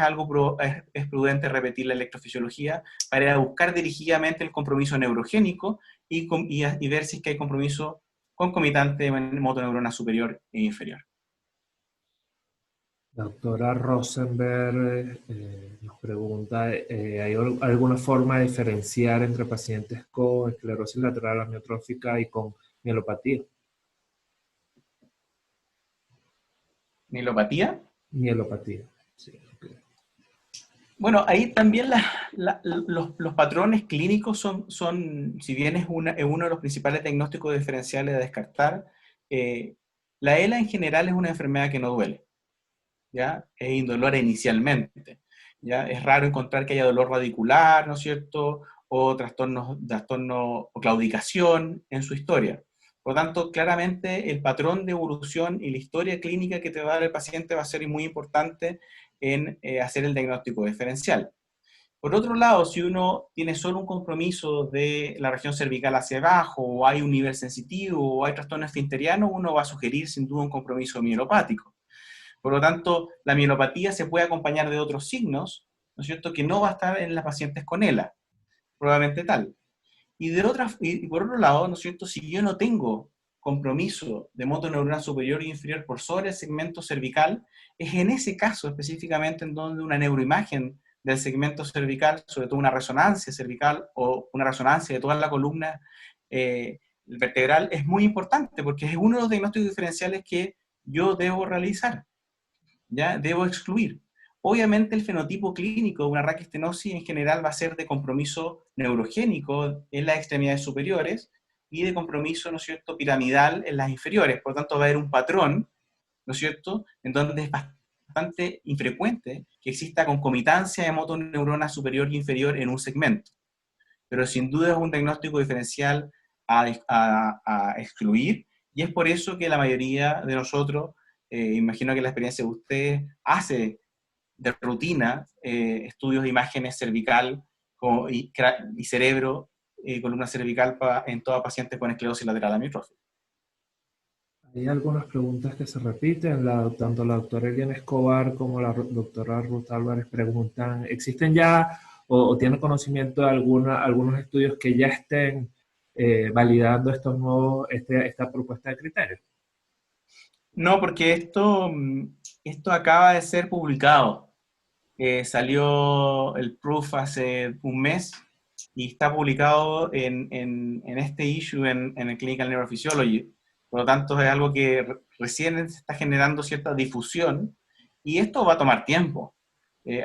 es prudente repetir la electrofisiología para buscar dirigidamente el compromiso neurogénico y ver si es que hay compromiso concomitante en motoneurona superior e inferior. La doctora Rosenberg nos pregunta, ¿hay alguna forma de diferenciar entre pacientes con esclerosis lateral amiotrófica y con mielopatía? ¿Mielopatía? Mielopatía, sí. Okay. Bueno, ahí también los patrones clínicos son, si bien es uno de los principales diagnósticos diferenciales a descartar, la ELA en general es una enfermedad que no duele, ¿ya? Es indolora inicialmente, ¿ya? Es raro encontrar que haya dolor radicular, ¿no es cierto? O trastorno o claudicación en su historia. Por lo tanto, claramente el patrón de evolución y la historia clínica que te va a dar el paciente va a ser muy importante en hacer el diagnóstico diferencial. Por otro lado, si uno tiene solo un compromiso de la región cervical hacia abajo, o hay un nivel sensitivo, o hay trastorno esfinteriano, uno va a sugerir sin duda un compromiso mielopático. Por lo tanto, la mielopatía se puede acompañar de otros signos, ¿no es cierto?, que no va a estar en las pacientes con ELA, probablemente tal. Y por otro lado, ¿no es cierto?, si yo no tengo compromiso de motoneurona superior e inferior por sobre el segmento cervical, es en ese caso específicamente en donde una neuroimagen del segmento cervical, sobre todo una resonancia cervical o una resonancia de toda la columna vertebral, es muy importante porque es uno de los diagnósticos diferenciales que yo debo realizar, ¿ya? Debo excluir. Obviamente el fenotipo clínico de una raquiestenosis en general va a ser de compromiso neurogénico en las extremidades superiores y de compromiso, ¿no es cierto?, piramidal en las inferiores. Por lo tanto, va a haber un patrón, ¿no es cierto?, en donde es bastante infrecuente que exista concomitancia de motoneurona superior e inferior en un segmento. Pero sin duda es un diagnóstico diferencial a excluir y es por eso que la mayoría de nosotros, imagino que la experiencia de ustedes hace de rutina estudios de imágenes cervical y cerebro, columna cervical en toda paciente con esclerosis lateral amiotrófica. Hay algunas preguntas que se repiten. Tanto la doctora Eliana Escobar como la doctora Ruth Álvarez preguntan, ¿existen ya o tienen conocimiento de algunos estudios que ya estén validando esta propuesta de criterios? No, porque esto acaba de ser publicado. Salió el proof hace un mes y está publicado en este issue en el Clinical Neurophysiology. Por lo tanto, es algo que recién se está generando cierta difusión y esto va a tomar tiempo.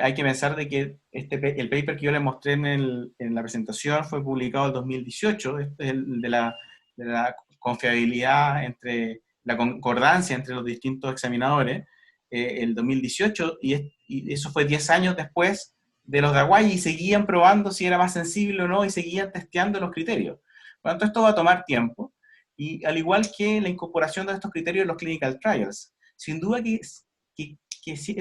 Hay que pensar de que el paper que yo les mostré en la presentación fue publicado en 2018. Este es el de la confiabilidad la concordancia entre los distintos examinadores, el 2018, y eso fue 10 años después de los de Hawaii, y seguían probando si era más sensible o no, y seguían testeando los criterios. Por lo tanto, esto va a tomar tiempo, y al igual que la incorporación de estos criterios en los clinical trials. Sin duda que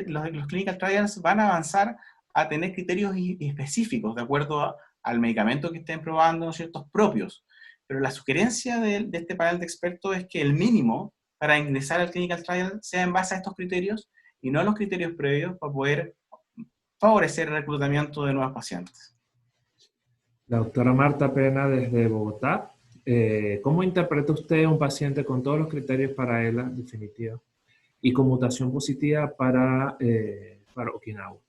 los clinical trials van a avanzar a tener criterios específicos de acuerdo al medicamento que estén probando, ¿no es cierto?, propios. Pero la sugerencia de este panel de expertos es que el mínimo para ingresar al clinical trial sea en base a estos criterios y no a los criterios previos para poder favorecer el reclutamiento de nuevos pacientes. La doctora Marta Pena desde Bogotá. ¿Cómo interpreta usted un paciente con todos los criterios para ELA definitiva y con mutación positiva para Okinawa.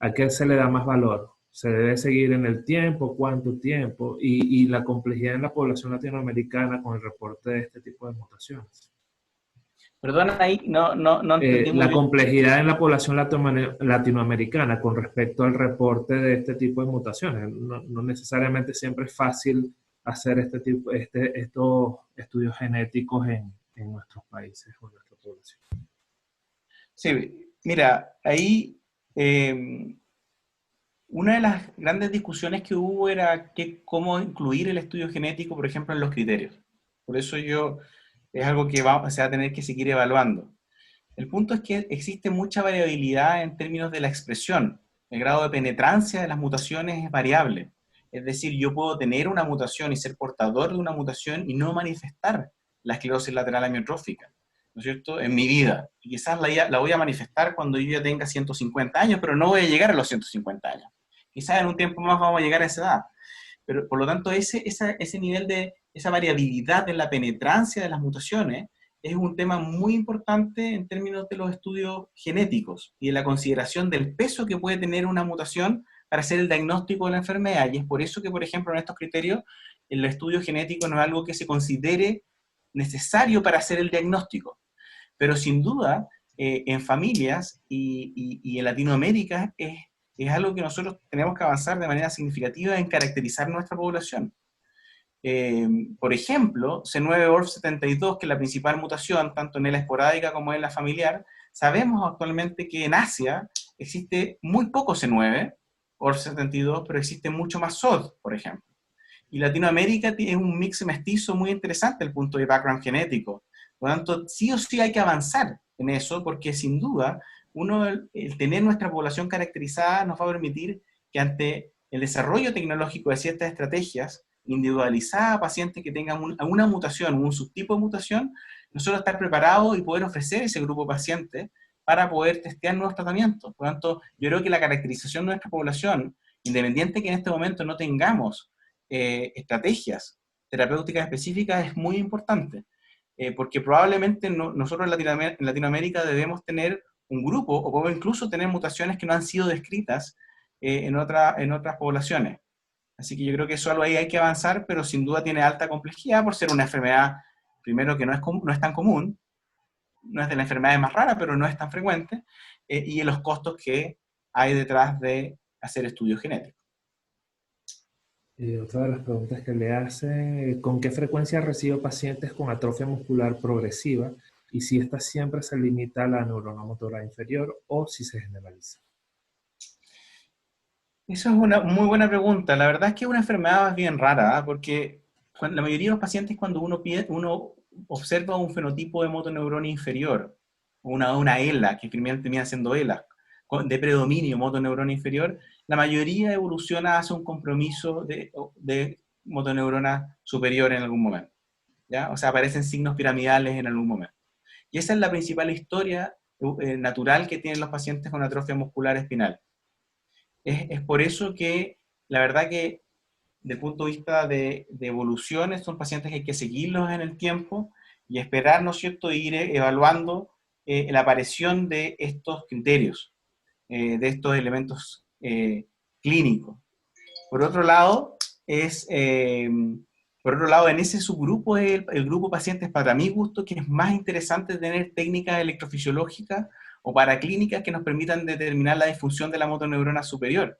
¿A qué se le da más valor? ¿Se debe seguir en el tiempo? ¿Cuánto tiempo? Y la complejidad en la población latinoamericana con el reporte de este tipo de mutaciones. Perdona ahí, no entendí muy La bien. complejidad en la población latinoamericana con respecto al reporte de este tipo de mutaciones. No necesariamente siempre es fácil hacer estos estudios genéticos en nuestros países o en nuestra población. Sí, mira, ahí una de las grandes discusiones que hubo era cómo incluir el estudio genético, por ejemplo, en los criterios. Por eso es algo que se va a tener que seguir evaluando. El punto es que existe mucha variabilidad en términos de la expresión. El grado de penetrancia de las mutaciones es variable. Es decir, yo puedo tener una mutación y ser portador de una mutación y no manifestar la esclerosis lateral amiotrófica, ¿no es cierto?, en mi vida. Y quizás la voy a manifestar cuando yo ya tenga 150 años, pero no voy a llegar a los 150 años. Quizás en un tiempo más vamos a llegar a esa edad. Pero, por lo tanto, ese nivel de esa variabilidad en la penetrancia de las mutaciones es un tema muy importante en términos de los estudios genéticos y de la consideración del peso que puede tener una mutación para hacer el diagnóstico de la enfermedad. Y es por eso que, por ejemplo, en estos criterios, el estudio genético no es algo que se considere necesario para hacer el diagnóstico. Pero sin duda, en familias y en Latinoamérica es algo que nosotros tenemos que avanzar de manera significativa en caracterizar nuestra población. Por ejemplo, C9orf72, que es la principal mutación, tanto en la esporádica como en la familiar, sabemos actualmente que en Asia existe muy poco C9orf72, pero existe mucho más SOD, por ejemplo. Y Latinoamérica tiene un mix mestizo muy interesante desde el punto de background genético. Por lo tanto, sí o sí hay que avanzar en eso, porque sin duda, el tener nuestra población caracterizada nos va a permitir que ante el desarrollo tecnológico de ciertas estrategias individualizadas a pacientes que tengan una mutación, un subtipo de mutación, nosotros estar preparados y poder ofrecer ese grupo de pacientes para poder testear nuevos tratamientos. Por lo tanto, yo creo que la caracterización de nuestra población, independiente que en este momento no tengamos estrategias terapéuticas específicas, es muy importante, porque probablemente nosotros en Latinoamérica debemos tener un grupo, o podemos incluso tener mutaciones que no han sido descritas en otras poblaciones. Así que yo creo que eso algo ahí hay que avanzar, pero sin duda tiene alta complejidad por ser una enfermedad, primero que no es tan común, no es de las enfermedades más raras, pero no es tan frecuente, y en los costos que hay detrás de hacer estudios genéticos. Otra de las preguntas que le hace, ¿con qué frecuencia recibo pacientes con atrofia muscular progresiva y si esta siempre se limita a la neurona motora inferior o si se generaliza? Eso es una muy buena pregunta. La verdad es que es una enfermedad bien rara, ¿eh? Porque la mayoría de los pacientes, cuando uno observa un fenotipo de motoneurona inferior, una ELA, que primero termina siendo ELA, de predominio motoneurona inferior, la mayoría evoluciona hacia un compromiso de motoneurona superior en algún momento, ¿ya? O sea, aparecen signos piramidales en algún momento. Y esa es la principal historia natural que tienen los pacientes con atrofia muscular espinal. Es por eso que la verdad que desde el punto de vista de evoluciones son pacientes que hay que seguirlos en el tiempo y esperar, ¿no es cierto?, ir evaluando la aparición de estos criterios, de estos elementos clínicos. Por otro lado, en ese subgrupo es el grupo de pacientes, para mi gusto, que es más interesante tener técnicas electrofisiológicas o paraclínicas que nos permitan determinar la disfunción de la motoneurona superior,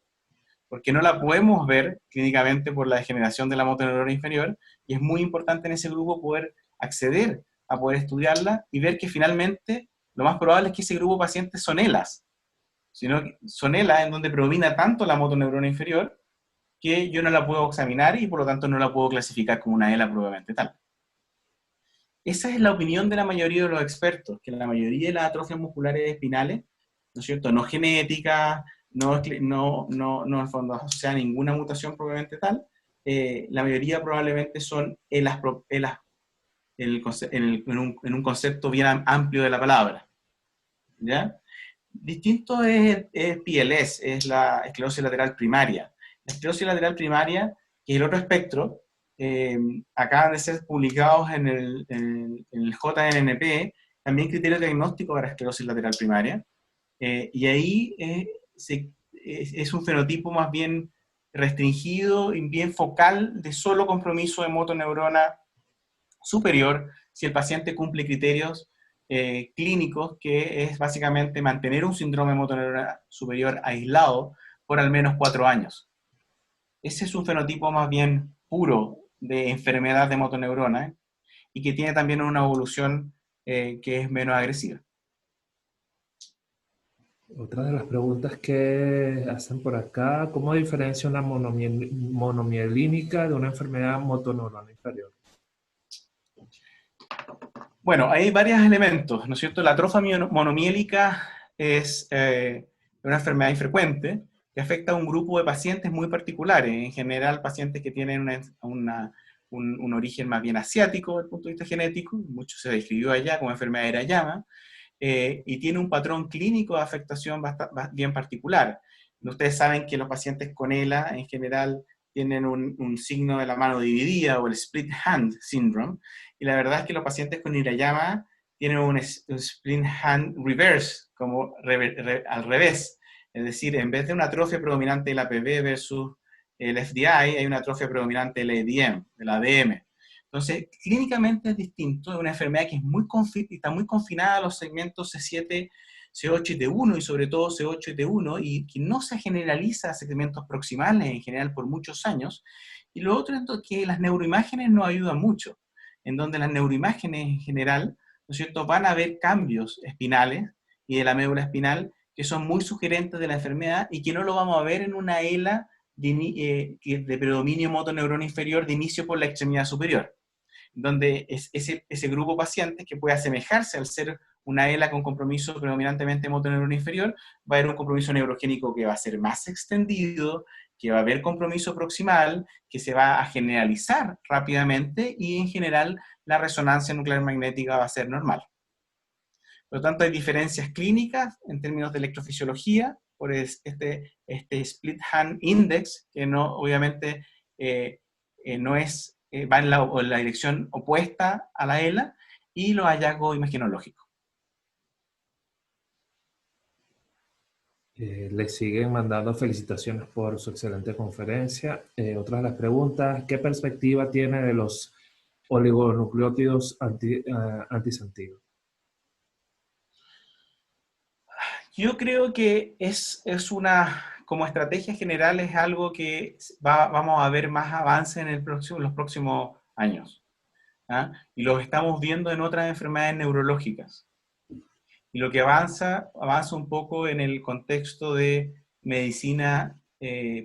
porque no la podemos ver clínicamente por la degeneración de la motoneurona inferior, y es muy importante en ese grupo poder acceder a poder estudiarla y ver que finalmente lo más probable es que ese grupo de pacientes son ELAs, sino que son ELAs en donde predomina tanto la motoneurona inferior que yo no la puedo examinar y por lo tanto no la puedo clasificar como una ELA probablemente tal. Esa es la opinión de la mayoría de los expertos, que la mayoría de las atrofias musculares espinales, ¿no es cierto?, no genéticas, no en fondo asociada a ninguna mutación probablemente tal, la mayoría probablemente son ELAs en un concepto bien amplio de la palabra, ¿ya? Distinto es PLS, es la esclerosis lateral primaria. La esclerosis lateral primaria, que es el otro espectro, acaban de ser publicados en el JNNP, también criterio diagnóstico para esclerosis lateral primaria, y ahí es un fenotipo más bien restringido y bien focal de solo compromiso de motoneurona superior si el paciente cumple criterios clínicos, que es básicamente mantener un síndrome motoneurona superior aislado por al menos 4 años. Ese es un fenotipo más bien puro de enfermedad de motoneurona y que tiene también una evolución que es menos agresiva. Otra de las preguntas que hacen por acá, ¿cómo diferencia una monomielínica de una enfermedad motoneurona inferior? Bueno, hay varios elementos, ¿no es cierto? La atrofia monomiélica es una enfermedad infrecuente que afecta a un grupo de pacientes muy particulares, en general pacientes que tienen un origen más bien asiático desde el punto de vista genético, mucho se describió allá como enfermedad de Hirayama, y tiene un patrón clínico de afectación bien particular. Ustedes saben que los pacientes con ELA en general tienen un signo de la mano dividida o el split hand syndrome, y la verdad es que los pacientes con Hirayama tienen un split hand reverse, como al revés, es decir, en vez de una atrofia predominante de la PV versus el FDI, hay una atrofia predominante del ADM, del ADM. Entonces, clínicamente es distinto, es una enfermedad que es está muy confinada a los segmentos C7, C8 y T1, y sobre todo C8 y T1, y que no se generaliza a segmentos proximales en general por muchos años. Y lo otro es que las neuroimágenes no ayudan mucho, en donde las neuroimágenes en general, ¿no es cierto?, van a ver cambios espinales y de la médula espinal que son muy sugerentes de la enfermedad y que no lo vamos a ver en una ELA de predominio motoneurona inferior de inicio por la extremidad superior, donde es ese grupo de pacientes que puede asemejarse al ser una ELA con compromiso predominantemente motoneurona inferior, va a haber un compromiso neurogénico que va a ser más extendido, que va a haber compromiso proximal, que se va a generalizar rápidamente y en general la resonancia nuclear magnética va a ser normal. Por lo tanto, hay diferencias clínicas en términos de electrofisiología por este split hand index, que no, obviamente no es, va en la dirección opuesta a la ELA, y los hallazgos imagenológicos. Le siguen mandando felicitaciones por su excelente conferencia. Otra de las preguntas, ¿qué perspectiva tiene de los oligonucleótidos antisensitivos? Yo creo que como estrategia general, es algo que vamos a ver más avance en los próximos años. ¿Ah? Y lo estamos viendo en otras enfermedades neurológicas. Y lo que avanza un poco en el contexto de medicina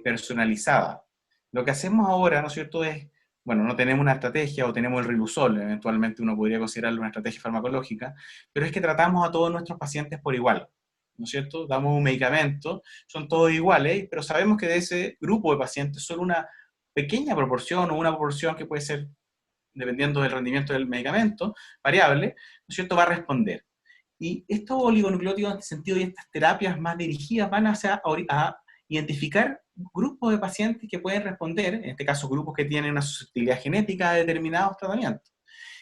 personalizada. Lo que hacemos ahora, ¿no es cierto?, es, bueno, no tenemos una estrategia o tenemos el Riluzol, eventualmente uno podría considerarlo una estrategia farmacológica, pero es que tratamos a todos nuestros pacientes por igual, ¿no es cierto? Damos un medicamento, son todos iguales, pero sabemos que de ese grupo de pacientes solo una pequeña proporción o una proporción que puede ser, dependiendo del rendimiento del medicamento, variable, ¿no es cierto?, va a responder. Y estos oligonucleótidos en este sentido y estas terapias más dirigidas van a identificar grupos de pacientes que pueden responder, en este caso grupos que tienen una susceptibilidad genética a determinados tratamientos.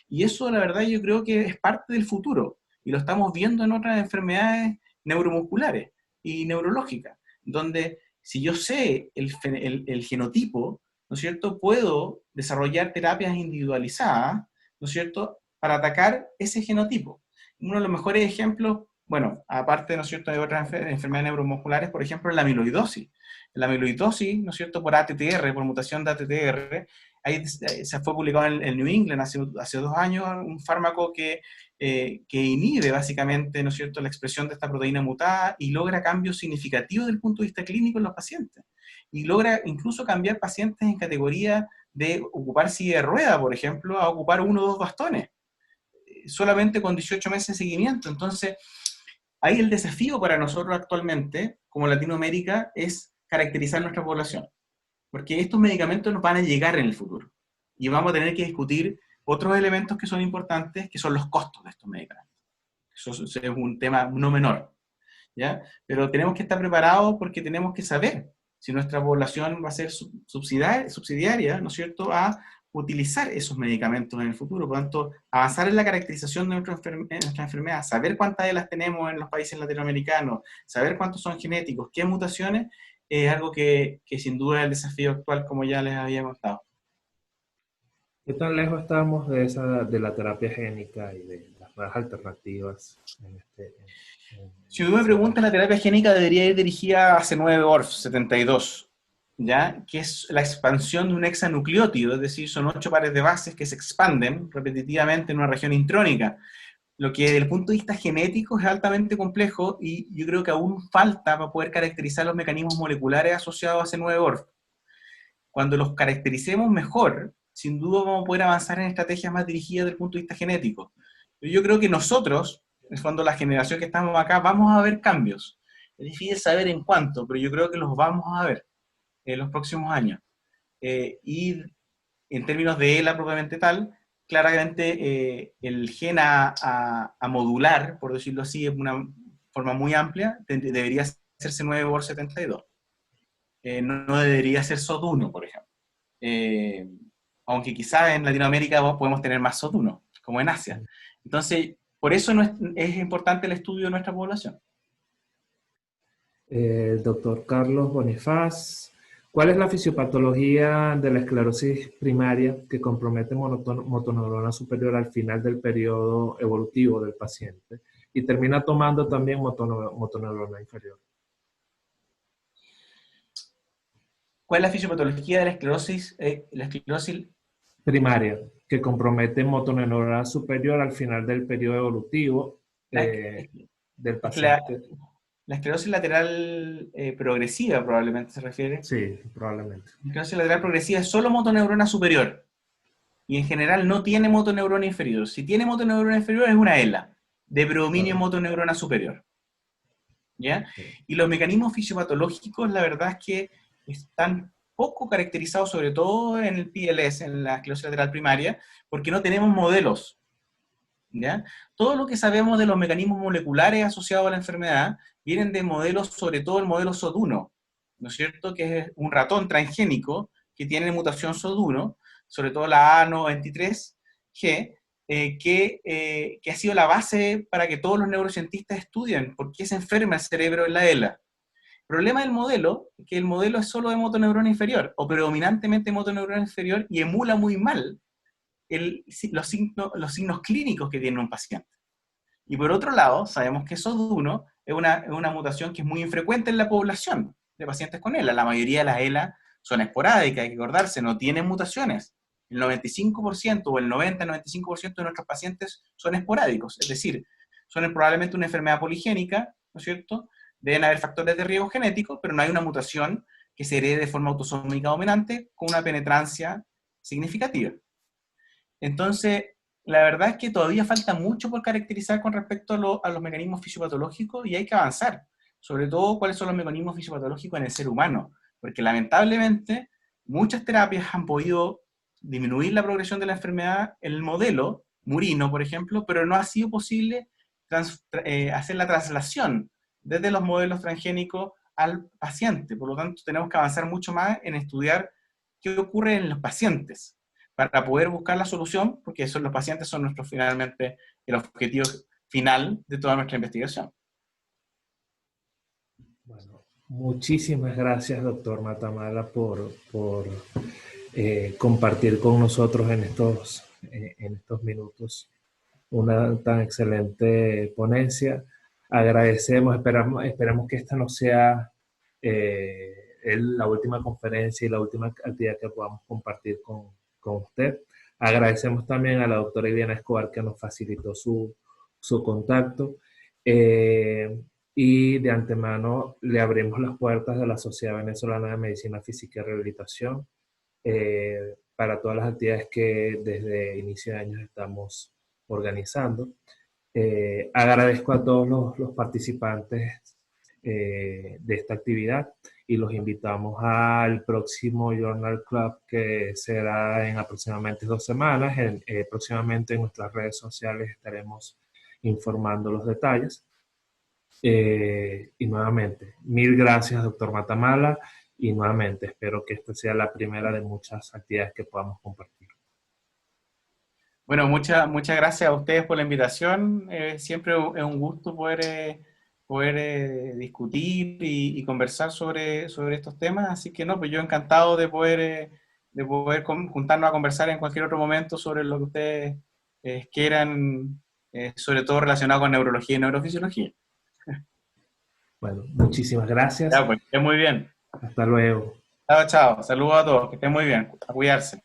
Y eso, la verdad, yo creo que es parte del futuro, y lo estamos viendo en otras enfermedades neuromusculares y neurológicas, donde si yo sé el genotipo, ¿no es cierto?, puedo desarrollar terapias individualizadas, ¿no es cierto?, para atacar ese genotipo. Uno de los mejores ejemplos, bueno, aparte, ¿no es cierto?, de otras enfermedades neuromusculares, por ejemplo, la amiloidosis. La amiloidosis, ¿no es cierto?, por ATTR, por mutación de ATTR, ahí se fue publicado en New England hace 2 años, un fármaco que inhibe básicamente, ¿no es cierto?, la expresión de esta proteína mutada y logra cambios significativos desde el punto de vista clínico en los pacientes. Y logra incluso cambiar pacientes en categoría de ocupar silla de rueda, por ejemplo, a ocupar 1 o 2 bastones, solamente con 18 meses de seguimiento. Entonces, ahí el desafío para nosotros actualmente, como Latinoamérica, es caracterizar nuestra población, porque estos medicamentos nos van a llegar en el futuro, y vamos a tener que discutir otros elementos que son importantes, que son los costos de estos medicamentos. Eso es un tema no menor, ¿ya? Pero tenemos que estar preparados porque tenemos que saber si nuestra población va a ser subsidiaria, ¿no es cierto?, a utilizar esos medicamentos en el futuro. Por lo tanto, avanzar en la caracterización de nuestra enfermedad, saber cuántas de las tenemos en los países latinoamericanos, saber cuántos son genéticos, qué mutaciones, es algo que sin duda es el desafío actual, como ya les había contado. ¿Qué tan lejos estamos de la terapia génica y de las nuevas alternativas en Si tú este me preguntas, segmento? la terapia génica debería ir dirigida a C9orf 72, ¿ya? Que es la expansión de un hexanucleótido, es decir, son 8 pares de bases que se expanden repetitivamente en una región intrónica, lo que desde el punto de vista genético es altamente complejo y yo creo que aún falta para poder caracterizar los mecanismos moleculares asociados a C9orf. Cuando los caractericemos mejor, sin duda vamos a poder avanzar en estrategias más dirigidas desde el punto de vista genético. Yo creo que nosotros, en el fondo la generación que estamos acá, vamos a ver cambios. Es difícil saber en cuánto, pero yo creo que los vamos a ver en los próximos años. Y en términos de ELA propiamente tal, claramente el gen a modular, por decirlo así, de una forma muy amplia, debería hacerse 9 por 72. No debería ser SOD1, por ejemplo. Eh, Aunque quizás en Latinoamérica podemos tener más SOD1, como en Asia. Entonces, por eso es importante el estudio de nuestra población. El doctor Carlos Bonifaz, ¿cuál es la fisiopatología de la esclerosis primaria que compromete motoneurona superior al final del periodo evolutivo del paciente y termina tomando también motoneurona inferior? ¿Cuál es la fisiopatología de la esclerosis? La esclerosis. Primaria, que compromete motoneurona superior al final del periodo evolutivo La, del es que paciente. la esclerosis lateral progresiva probablemente se refiere. Sí, probablemente. La esclerosis lateral progresiva es solo motoneurona superior y en general no tiene motoneurona inferior. Si tiene motoneurona inferior es una ELA, de predominio Claro. motoneurona superior. ¿Ya? Sí. Y los mecanismos fisiopatológicos, la verdad es que están poco caracterizados, sobre todo en el PLS, en la esclerosis lateral primaria, porque no tenemos modelos. ¿Ya? Todo lo que sabemos de los mecanismos moleculares asociados a la enfermedad vienen de modelos, sobre todo el modelo SOD1, ¿no es cierto? Que es un ratón transgénico que tiene mutación SOD1, sobre todo la A93G, que ha sido la base para que todos los neurocientistas estudien por qué se enferma el cerebro en la ELA. El problema del modelo es que el modelo es solo de motoneurona inferior, o predominantemente motoneurona inferior, y emula muy mal los signos clínicos que tiene un paciente. Y por otro lado, sabemos que SOD1 es una mutación que es muy infrecuente en la población de pacientes con ELA. La mayoría de las ELA son esporádicas, hay que acordarse, no tienen mutaciones. El 95% o el 90-95% de nuestros pacientes son esporádicos, es decir, son probablemente una enfermedad poligénica, ¿no es cierto? Deben haber factores de riesgo genético, pero no hay una mutación que se herede de forma autosómica dominante con una penetrancia significativa. Entonces, la verdad es que todavía falta mucho por caracterizar con respecto a los mecanismos fisiopatológicos y hay que avanzar, sobre todo cuáles son los mecanismos fisiopatológicos en el ser humano, porque lamentablemente muchas terapias han podido disminuir la progresión de la enfermedad en el modelo murino, por ejemplo, pero no ha sido posible hacer la traslación desde los modelos transgénicos al paciente. Por lo tanto, tenemos que avanzar mucho más en estudiar qué ocurre en los pacientes para poder buscar la solución, porque los pacientes son finalmente el objetivo final de toda nuestra investigación. Bueno, muchísimas gracias, doctor Matamala, por compartir con nosotros en estos minutos una tan excelente ponencia. Agradecemos, esperamos que esta no sea la última conferencia y la última actividad que podamos compartir con usted. Agradecemos también a la doctora Iliana Escobar que nos facilitó su contacto. Y de antemano le abrimos las puertas de la Sociedad Venezolana de Medicina Física y Rehabilitación para todas las actividades que desde inicio de años estamos organizando. Agradezco a todos los participantes de esta actividad y los invitamos al próximo Journal Club que será en aproximadamente 2 semanas. Próximamente en nuestras redes sociales estaremos informando los detalles. Y nuevamente, mil gracias, doctor Matamala, y nuevamente espero que esta sea la primera de muchas actividades que podamos compartir. Bueno, muchas gracias a ustedes por la invitación. Siempre es un gusto poder discutir y conversar sobre estos temas. Así que no, pues yo encantado de poder juntarnos a conversar en cualquier otro momento sobre lo que ustedes quieran, sobre todo relacionado con neurología y neurofisiología. Bueno, muchísimas gracias. Ya, pues, que estén muy bien. Hasta luego. Chao, chao. Saludos a todos. Que estén muy bien. A cuidarse.